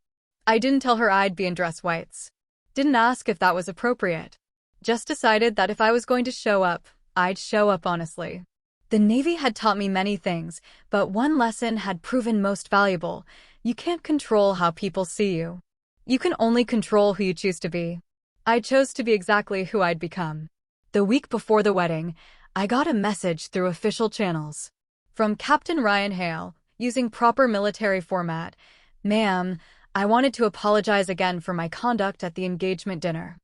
I didn't tell her I'd be in dress whites. Didn't ask if that was appropriate. Just decided that if I was going to show up, I'd show up honestly. The Navy had taught me many things, but one lesson had proven most valuable: you can't control how people see you. You can only control who you choose to be. I chose to be exactly who I'd become. The week before the wedding, I got a message through official channels. From Captain Ryan Hale, using proper military format: "Ma'am, I wanted to apologize again for my conduct at the engagement dinner.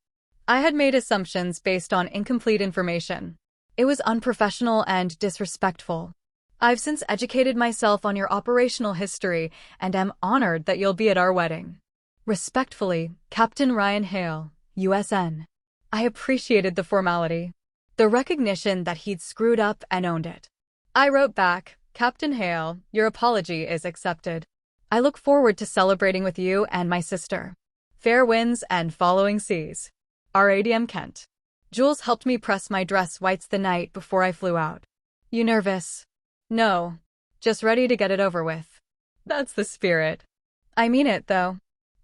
I had made assumptions based on incomplete information. It was unprofessional and disrespectful. I've since educated myself on your operational history and am honored that you'll be at our wedding. Respectfully, Captain Ryan Hale, USN." I appreciated the formality. The recognition that he'd screwed up and owned it. I wrote back: "Captain Hale, your apology is accepted. I look forward to celebrating with you and my sister. Fair winds and following seas. Admiral Kent." Jules helped me press my dress whites the night before I flew out. "You nervous?" "No. Just ready to get it over with." That's the spirit. I mean it, though.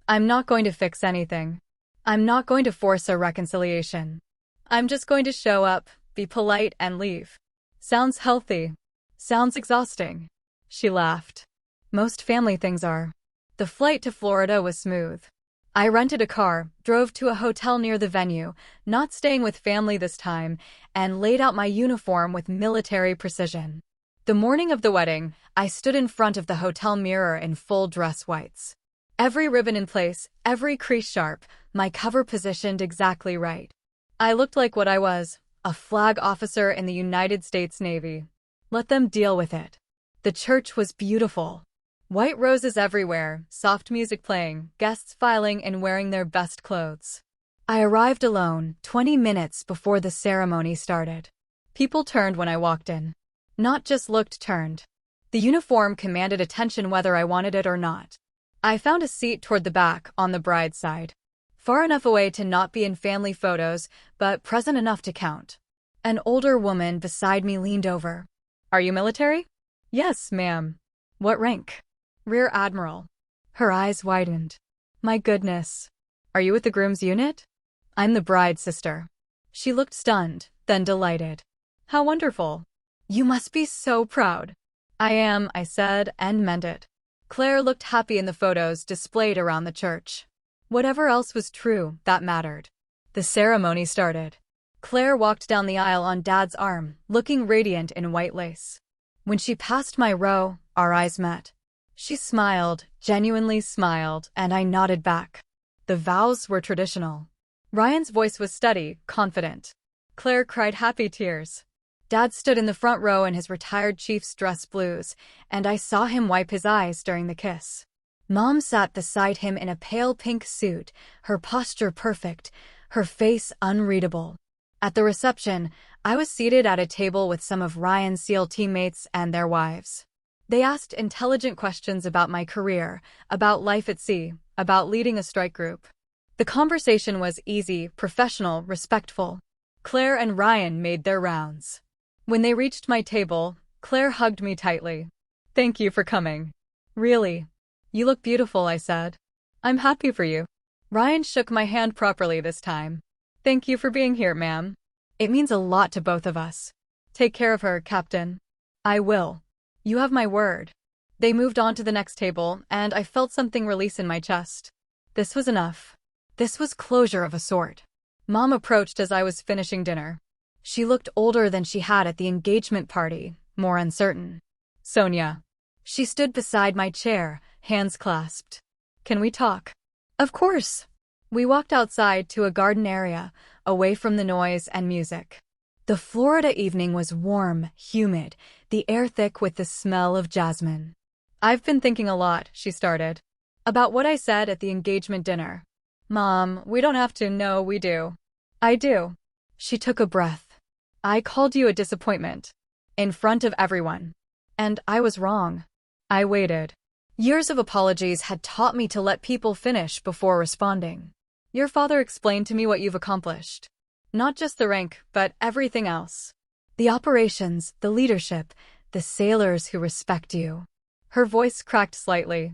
I'm not going to fix anything. I'm not going to force a reconciliation. I'm just going to show up, be polite, and leave. Sounds healthy. Sounds exhausting. She laughed. Most family things are. The flight to Florida was smooth. I rented a car, drove to a hotel near the venue, not staying with family this time, and laid out my uniform with military precision. The morning of the wedding, I stood in front of the hotel mirror in full dress whites. Every ribbon in place, every crease sharp, my cover positioned exactly right. I looked like what I was, a flag officer in the United States Navy. Let them deal with it. The church was beautiful. White roses everywhere, soft music playing, guests filing and wearing their best clothes. I arrived alone, 20 minutes before the ceremony started. People turned when I walked in. Not just looked, turned. The uniform commanded attention whether I wanted it or not. I found a seat toward the back, on the bride's side. Far enough away to not be in family photos, but present enough to count. An older woman beside me leaned over. "Are you military?" "Yes, ma'am." "What rank?" "Rear Admiral." Her eyes widened. "My goodness. Are you with the groom's unit?" "I'm the bride's sister." She looked stunned, then delighted. "How wonderful. You must be so proud." "I am," I said, and meant it. Claire looked happy in the photos displayed around the church. Whatever else was true, that mattered. The ceremony started. Claire walked down the aisle on Dad's arm, looking radiant in white lace. When she passed my row, Our eyes met. She smiled, genuinely smiled, and I nodded back. The vows were traditional. Ryan's voice was steady, confident. Claire cried happy tears. Dad stood in the front row in his retired chief's dress blues, and I saw him wipe his eyes during the kiss. Mom sat beside him in a pale pink suit, her posture perfect, her face unreadable. At the reception, I was seated at a table with some of Ryan's SEAL teammates and their wives. They asked intelligent questions about my career, about life at sea, about leading a strike group. The conversation was easy, professional, respectful. Claire and Ryan made their rounds. When they reached my table, Claire hugged me tightly. "Thank you for coming. Really. You look beautiful," I said. "I'm happy for you." Ryan shook my hand properly this time. "Thank you for being here, ma'am. It means a lot to both of us. Take care of her, Captain." "I will. You have my word." They moved on to the next table, and I felt something release in my chest. This was enough. This was closure of a sort. Mom approached as I was finishing dinner. She looked older than she had at the engagement party, more uncertain. "Sonia." She stood beside my chair, hands clasped. "Can we talk?" "Of course." We walked outside to a garden area, away from the noise and music. The Florida evening was warm, humid, the air thick with the smell of jasmine. "I've been thinking a lot," she started, "about what I said at the engagement dinner." "Mom, we don't have to know we do." "I do." She took a breath. "I called you a disappointment. In front of everyone. And I was wrong." I waited. Years of apologies had taught me to let people finish before responding. "Your father explained to me what you've accomplished. Not just the rank, but everything else. The operations, the leadership, the sailors who respect you." Her voice cracked slightly.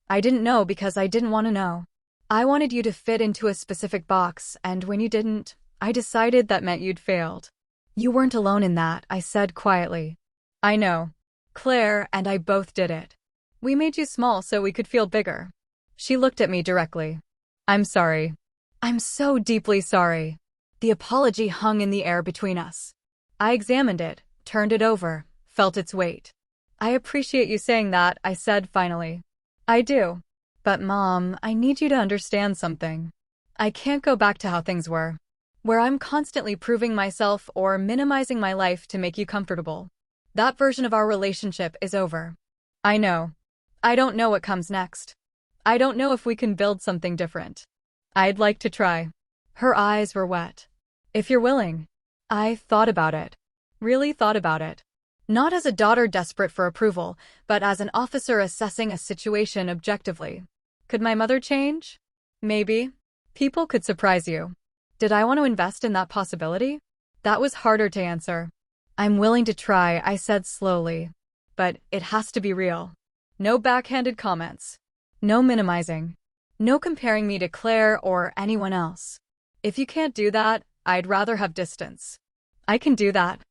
"I didn't know because I didn't want to know. I wanted you to fit into a specific box, and when you didn't, I decided that meant you'd failed." "You weren't alone in that," I said quietly. "I know. Claire and I both did it. We made you small so we could feel bigger." She looked at me directly. "I'm sorry. I'm so deeply sorry." The apology hung in the air between us. I examined it, turned it over, felt its weight. "I appreciate you saying that," I said finally. "I do. But Mom, I need you to understand something. I can't go back to how things were, where I'm constantly proving myself or minimizing my life to make you comfortable. That version of our relationship is over. I know. I don't know what comes next. I don't know if we can build something different. I'd like to try." Her eyes were wet. "If you're willing." I thought about it. Really thought about it. Not as a daughter desperate for approval, but as an officer assessing a situation objectively. Could my mother change? Maybe. People could surprise you. Did I want to invest in that possibility? That was harder to answer. "I'm willing to try," I said slowly. "But it has to be real. No backhanded comments. No minimizing. No comparing me to Claire or anyone else. If you can't do that, I'd rather have distance." "I can do that.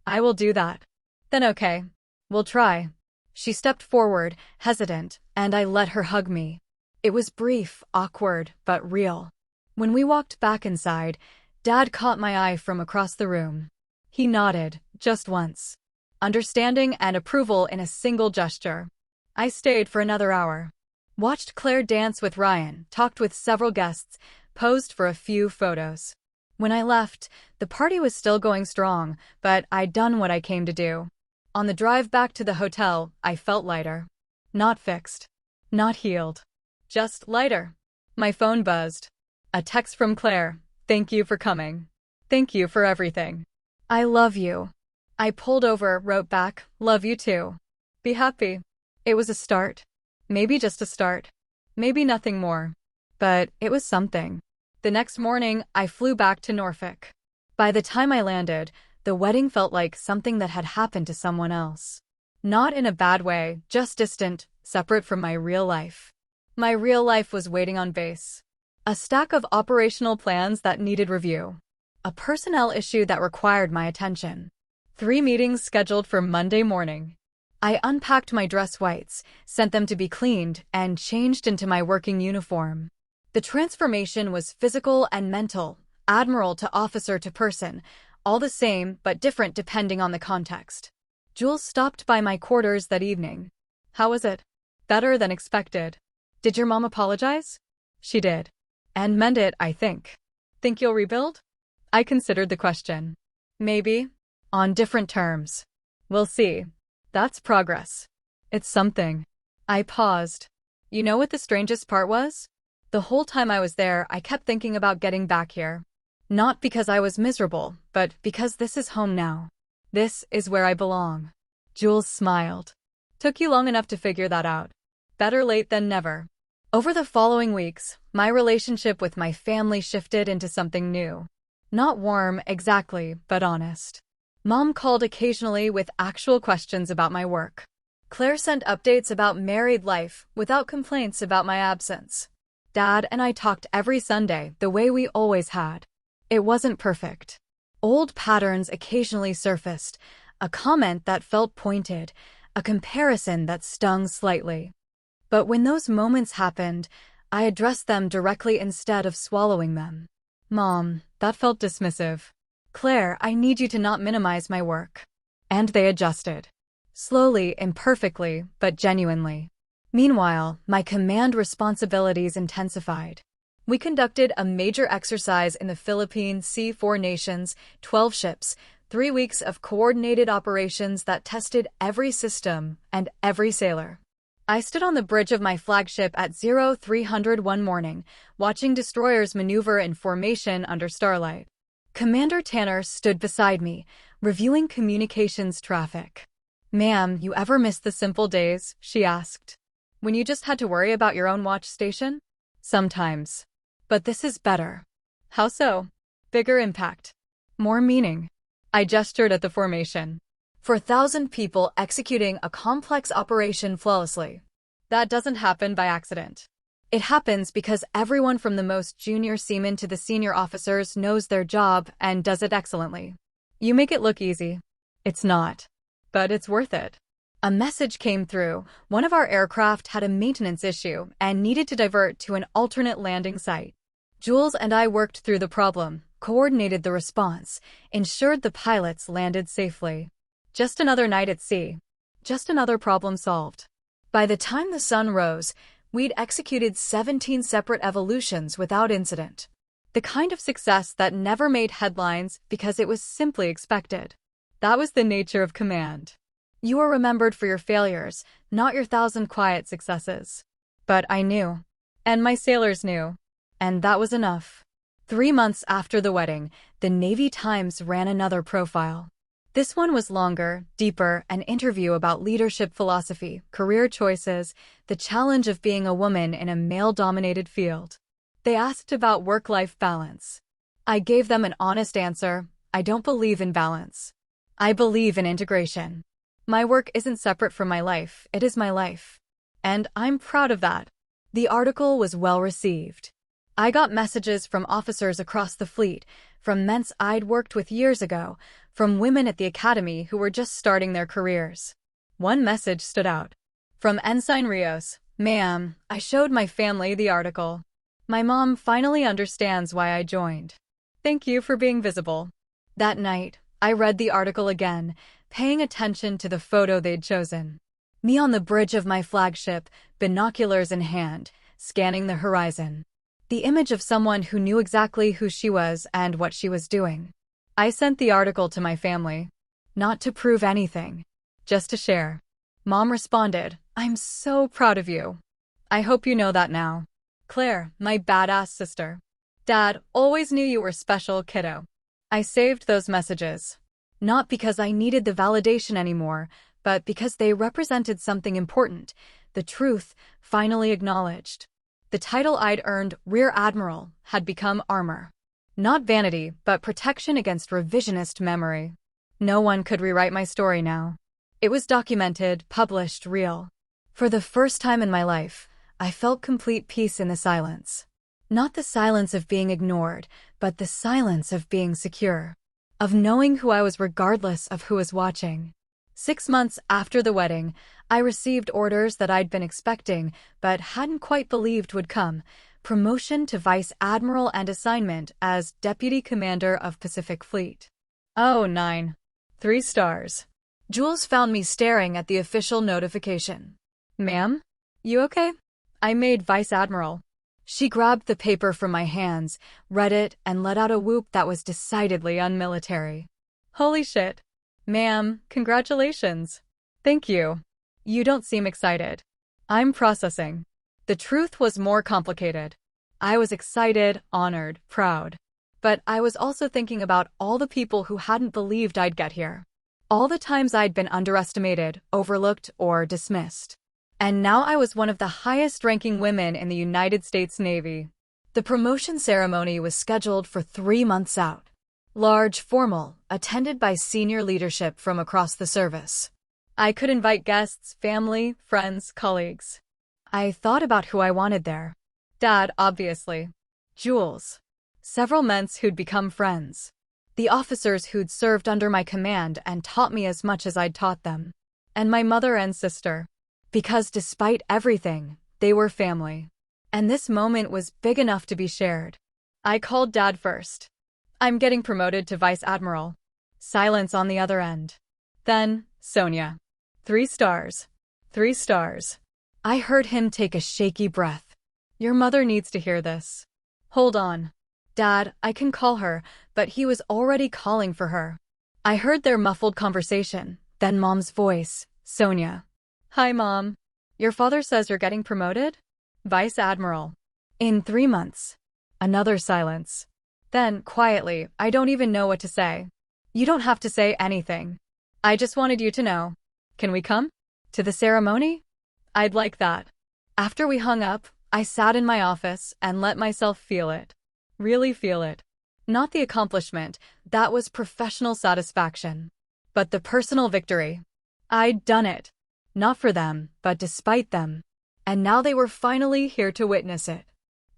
I will do that." "Then okay. We'll try." She stepped forward, hesitant, and I let her hug me. It was brief, awkward, but real. When we walked back inside, Dad caught my eye from across the room. He nodded, just once. Understanding and approval in a single gesture. I stayed for another hour. Watched Claire dance with Ryan, talked with several guests, posed for a few photos. When I left, the party was still going strong, but I'd done what I came to do. On the drive back to the hotel, I felt lighter. Not fixed. Not healed. Just lighter. My phone buzzed. A text from Claire. "Thank you for coming. Thank you for everything. I love you." I pulled over, wrote back, "Love you too. Be happy." It was a start. Maybe just a start. Maybe nothing more. But it was something. The next morning, I flew back to Norfolk. By the time I landed, the wedding felt like something that had happened to someone else. Not in a bad way, just distant, separate from my real life. My real life was waiting on base. A stack of operational plans that needed review. A personnel issue that required my attention. 3 meetings scheduled for Monday morning. I unpacked my dress whites, sent them to be cleaned, and changed into my working uniform. The transformation was physical and mental, admiral to officer to person, all the same but different depending on the context. Jules stopped by my quarters that evening. How was it? Better than expected. Did your mom apologize? She did. And mend it, I think. Think you'll rebuild? I considered the question. Maybe. On different terms. We'll see. That's progress. It's something. I paused. You know what the strangest part was? The whole time I was there, I kept thinking about getting back here. Not because I was miserable, but because this is home now. This is where I belong. Jules smiled. Took you long enough to figure that out. Better late than never. Over the following weeks, my relationship with my family shifted into something new. Not warm, exactly, but honest. Mom called occasionally with actual questions about my work. Claire sent updates about married life without complaints about my absence. Dad and I talked every Sunday the way we always had. It wasn't perfect. Old patterns occasionally surfaced, a comment that felt pointed, a comparison that stung slightly. But when those moments happened, I addressed them directly instead of swallowing them. Mom, that felt dismissive. Claire, I need you to not minimize my work. And they adjusted. Slowly, imperfectly, but genuinely. Meanwhile, my command responsibilities intensified. We conducted a major exercise in the Philippines, 4 nations, 12 ships, 3 weeks of coordinated operations that tested every system and every sailor. I stood on the bridge of my flagship at 0300 one morning, watching destroyers maneuver in formation under starlight. Commander Tanner stood beside me, reviewing communications traffic. "Ma'am, you ever miss the simple days?" she asked. "When you just had to worry about your own watch station?" "Sometimes. But this is better." "How so?" "Bigger impact. More meaning." I gestured at the formation. 4,000 people executing a complex operation flawlessly. That doesn't happen by accident. It happens because everyone from the most junior seaman to the senior officers knows their job and does it excellently. You make it look easy. It's not. But it's worth it. A message came through. One of our aircraft had a maintenance issue and needed to divert to an alternate landing site. Jules and I worked through the problem, coordinated the response, ensured the pilots landed safely. Just another night at sea. Just another problem solved. By the time the sun rose, we'd executed 17 separate evolutions without incident. The kind of success that never made headlines because it was simply expected. That was the nature of command. You are remembered for your failures, not your 1,000 quiet successes. But I knew. And my sailors knew. And that was enough. 3 months after the wedding, the Navy Times ran another profile. This one was longer, deeper, an interview about leadership philosophy, career choices, the challenge of being a woman in a male-dominated field. They asked about work-life balance. I gave them an honest answer. I don't believe in balance. I believe in integration. My work isn't separate from my life, it is my life. And I'm proud of that. The article was well received. I got messages from officers across the fleet, from men I'd worked with years ago, from women at the academy who were just starting their careers. One message stood out. From Ensign Rios, "Ma'am, I showed my family the article. My mom finally understands why I joined. Thank you for being visible." That night, I read the article again, paying attention to the photo they'd chosen. Me on the bridge of my flagship, binoculars in hand, scanning the horizon. The image of someone who knew exactly who she was and what she was doing. I sent the article to my family. Not to prove anything. Just to share. Mom responded, "I'm so proud of you. I hope you know that now. Claire, my badass sister. Dad always knew you were special, kiddo." I saved those messages. Not because I needed the validation anymore, but because they represented something important, the truth, finally acknowledged. The title I'd earned, Rear Admiral, had become armor. Not vanity, but protection against revisionist memory. No one could rewrite my story now. It was documented, published, real. For the first time in my life, I felt complete peace in the silence. Not the silence of being ignored, but the silence of being secure. Of knowing who I was regardless of who was watching. 6 months after the wedding, I received orders that I'd been expecting, but hadn't quite believed would come. Promotion to Vice Admiral and assignment as Deputy Commander of Pacific Fleet. Oh, 9. 3 stars. Jules found me staring at the official notification. Ma'am? You okay? I made Vice Admiral. She grabbed the paper from my hands, read it, and let out a whoop that was decidedly unmilitary. Holy shit. Ma'am, congratulations. Thank you. You don't seem excited. I'm processing. The truth was more complicated. I was excited, honored, proud. But I was also thinking about all the people who hadn't believed I'd get here. All the times I'd been underestimated, overlooked, or dismissed. And now I was one of the highest-ranking women in the United States Navy. The promotion ceremony was scheduled for 3 months out. Large, formal, attended by senior leadership from across the service. I could invite guests, family, friends, colleagues. I thought about who I wanted there. Dad, obviously. Jules. Several men who'd become friends. The officers who'd served under my command and taught me as much as I'd taught them. And my mother and sister. Because despite everything, they were family. And this moment was big enough to be shared. I called Dad first. I'm getting promoted to Vice Admiral. Silence on the other end. Then, Sonia. 3 stars. 3 stars. I heard him take a shaky breath. Your mother needs to hear this. Hold on. Dad, I can call her, but he was already calling for her. I heard their muffled conversation, then Mom's voice, Sonia. Hi, Mom. Your father says you're getting promoted? Vice Admiral. In 3 months. Another silence. Then, quietly, I don't even know what to say. You don't have to say anything. I just wanted you to know. Can we come? To the ceremony? I'd like that. After we hung up, I sat in my office and let myself feel it. Really feel it. Not the accomplishment, that was professional satisfaction. But the personal victory. I'd done it. Not for them, but despite them. And now they were finally here to witness it.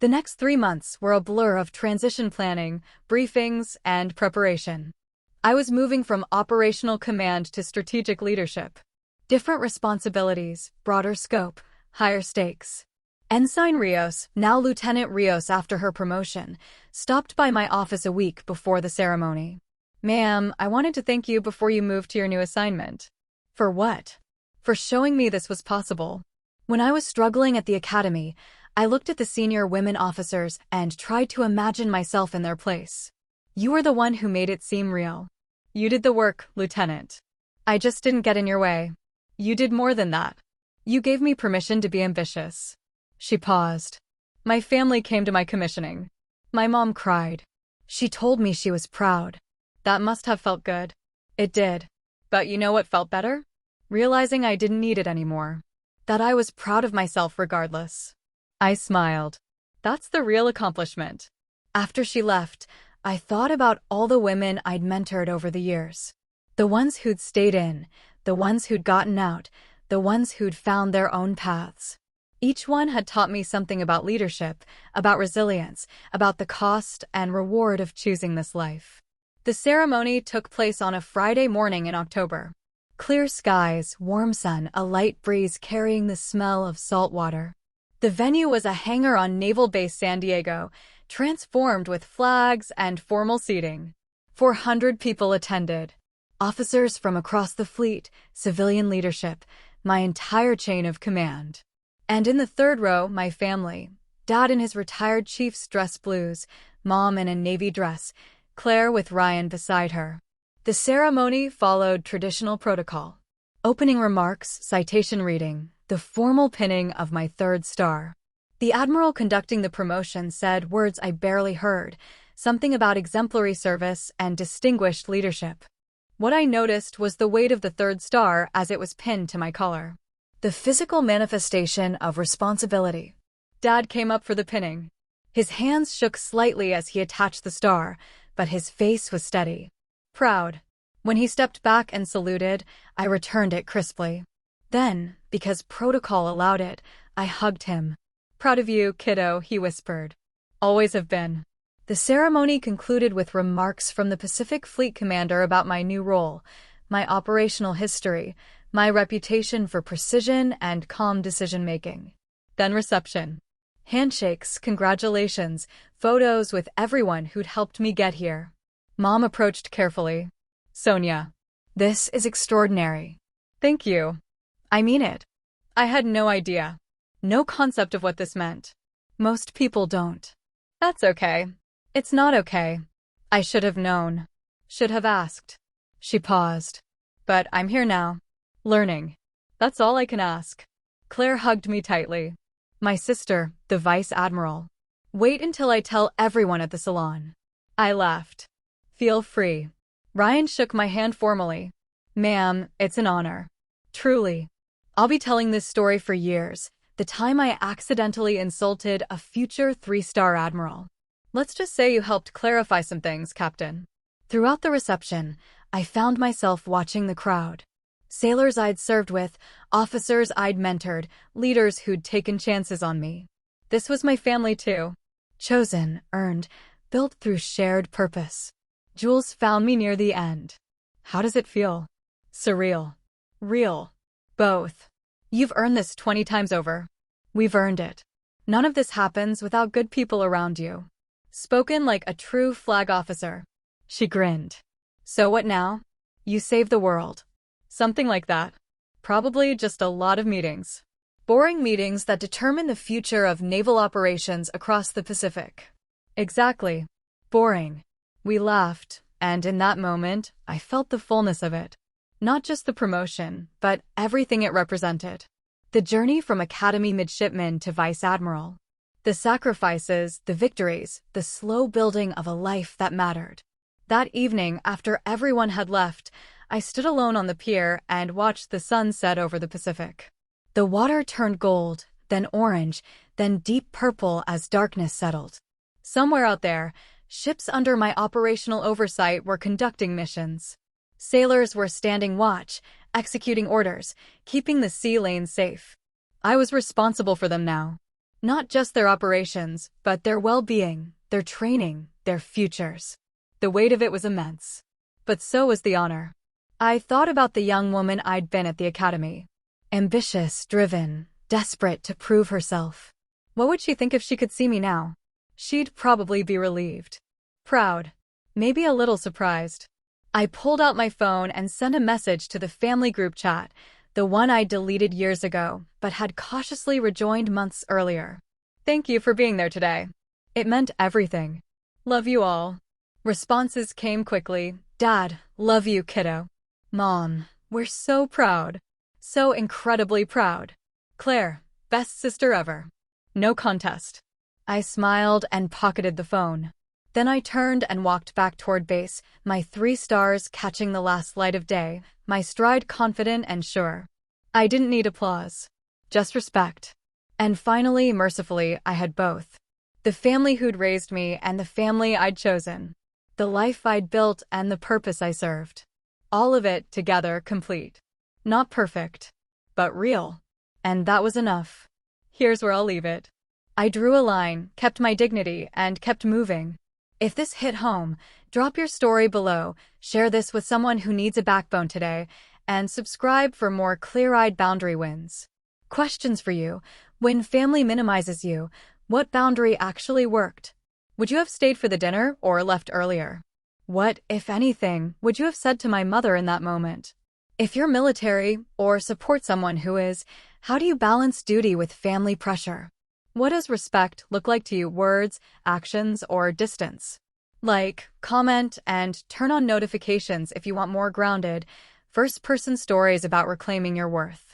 The next 3 months were a blur of transition planning, briefings, and preparation. I was moving from operational command to strategic leadership. Different responsibilities, broader scope, higher stakes. Ensign Rios, now Lieutenant Rios after her promotion, stopped by my office a week before the ceremony. Ma'am, I wanted to thank you before you moved to your new assignment. For what? For showing me this was possible. When I was struggling at the academy, I looked at the senior women officers and tried to imagine myself in their place. You were the one who made it seem real. You did the work, Lieutenant. I just didn't get in your way. You did more than that. You gave me permission to be ambitious. She paused. My family came to my commissioning. My mom cried. She told me she was proud. That must have felt good. It did. But you know what felt better? Realizing I didn't need it anymore. That I was proud of myself regardless. I smiled. That's the real accomplishment. After she left, I thought about all the women I'd mentored over the years. The ones who'd stayed in, the ones who'd gotten out, the ones who'd found their own paths. Each one had taught me something about leadership, about resilience, about the cost and reward of choosing this life. The ceremony took place on a Friday morning in October. Clear skies, warm sun, a light breeze carrying the smell of salt water. The venue was a hangar on Naval Base San Diego, transformed with flags and formal seating. 400 people attended. Officers from across the fleet, civilian leadership, my entire chain of command. And in the third row, my family. Dad in his retired chief's dress blues, Mom in a navy dress, Claire with Ryan beside her. The ceremony followed traditional protocol. Opening remarks, citation reading, the formal pinning of my 3rd star. The admiral conducting the promotion said words I barely heard, something about exemplary service and distinguished leadership. What I noticed was the weight of the 3rd star as it was pinned to my collar. The physical manifestation of responsibility. Dad came up for the pinning. His hands shook slightly as he attached the star, but his face was steady. Proud. When he stepped back and saluted, I returned it crisply. Then, because protocol allowed it, I hugged him. Proud of you, kiddo, he whispered. Always have been. The ceremony concluded with remarks from the Pacific Fleet commander about my new role, my operational history, my reputation for precision and calm decision-making. Then reception. Handshakes, congratulations, photos with everyone who'd helped me get here. Mom approached carefully. Sonia. This is extraordinary. Thank you. I mean it. I had no idea. No concept of what this meant. Most people don't. That's okay. It's not okay. I should have known. Should have asked. She paused. But I'm here now. Learning. That's all I can ask. Claire hugged me tightly. My sister, the Vice Admiral. Wait until I tell everyone at the salon. I laughed. Feel free. Ryan shook my hand formally. Ma'am, it's an honor. Truly. I'll be telling this story for years, the time I accidentally insulted a future 3-star admiral. Let's just say you helped clarify some things, Captain. Throughout the reception, I found myself watching the crowd. Sailors I'd served with, officers I'd mentored, leaders who'd taken chances on me. This was my family too. Chosen, earned, built through shared purpose. Jules found me near the end. How does it feel? Surreal. Real. Both. You've earned this 20 times over. We've earned it. None of this happens without good people around you. Spoken like a true flag officer. She grinned. So what now? You save the world. Something like that. Probably just a lot of meetings. Boring meetings that determine the future of naval operations across the Pacific. Exactly. Boring. We laughed, and in that moment, I felt the fullness of it. Not just the promotion, but everything it represented. The journey from Academy midshipman to Vice Admiral. The sacrifices, the victories, the slow building of a life that mattered. That evening, after everyone had left, I stood alone on the pier and watched the sun set over the Pacific. The water turned gold, then orange, then deep purple as darkness settled. Somewhere out there, ships under my operational oversight were conducting missions. Sailors were standing watch, executing orders, keeping the sea lanes safe. I was responsible for them now. Not just their operations, but their well-being, their training, their futures. The weight of it was immense. But so was the honor. I thought about the young woman I'd been at the academy. Ambitious, driven, desperate to prove herself. What would she think if she could see me now? She'd probably be relieved. Proud. Maybe a little surprised. I pulled out my phone and sent a message to the family group chat, the one I deleted years ago, but had cautiously rejoined months earlier. Thank you for being there today. It meant everything. Love you all. Responses came quickly. Dad, love you, kiddo. Mom, we're so proud. So incredibly proud. Claire, best sister ever. No contest. I smiled and pocketed the phone. Then I turned and walked back toward base, my 3 stars catching the last light of day, my stride confident and sure. I didn't need applause. Just respect. And finally, mercifully, I had both. The family who'd raised me and the family I'd chosen. The life I'd built and the purpose I served. All of it together complete. Not perfect, but real. And that was enough. Here's where I'll leave it. I drew a line, kept my dignity, and kept moving. If this hit home, drop your story below, share this with someone who needs a backbone today, and subscribe for more clear-eyed boundary wins. Questions for you. When family minimizes you, what boundary actually worked? Would you have stayed for the dinner or left earlier? What, if anything, would you have said to my mother in that moment? If you're military or support someone who is, how do you balance duty with family pressure? What does respect look like to you, words, actions, or distance? Like, comment, and turn on notifications if you want more grounded, first-person stories about reclaiming your worth.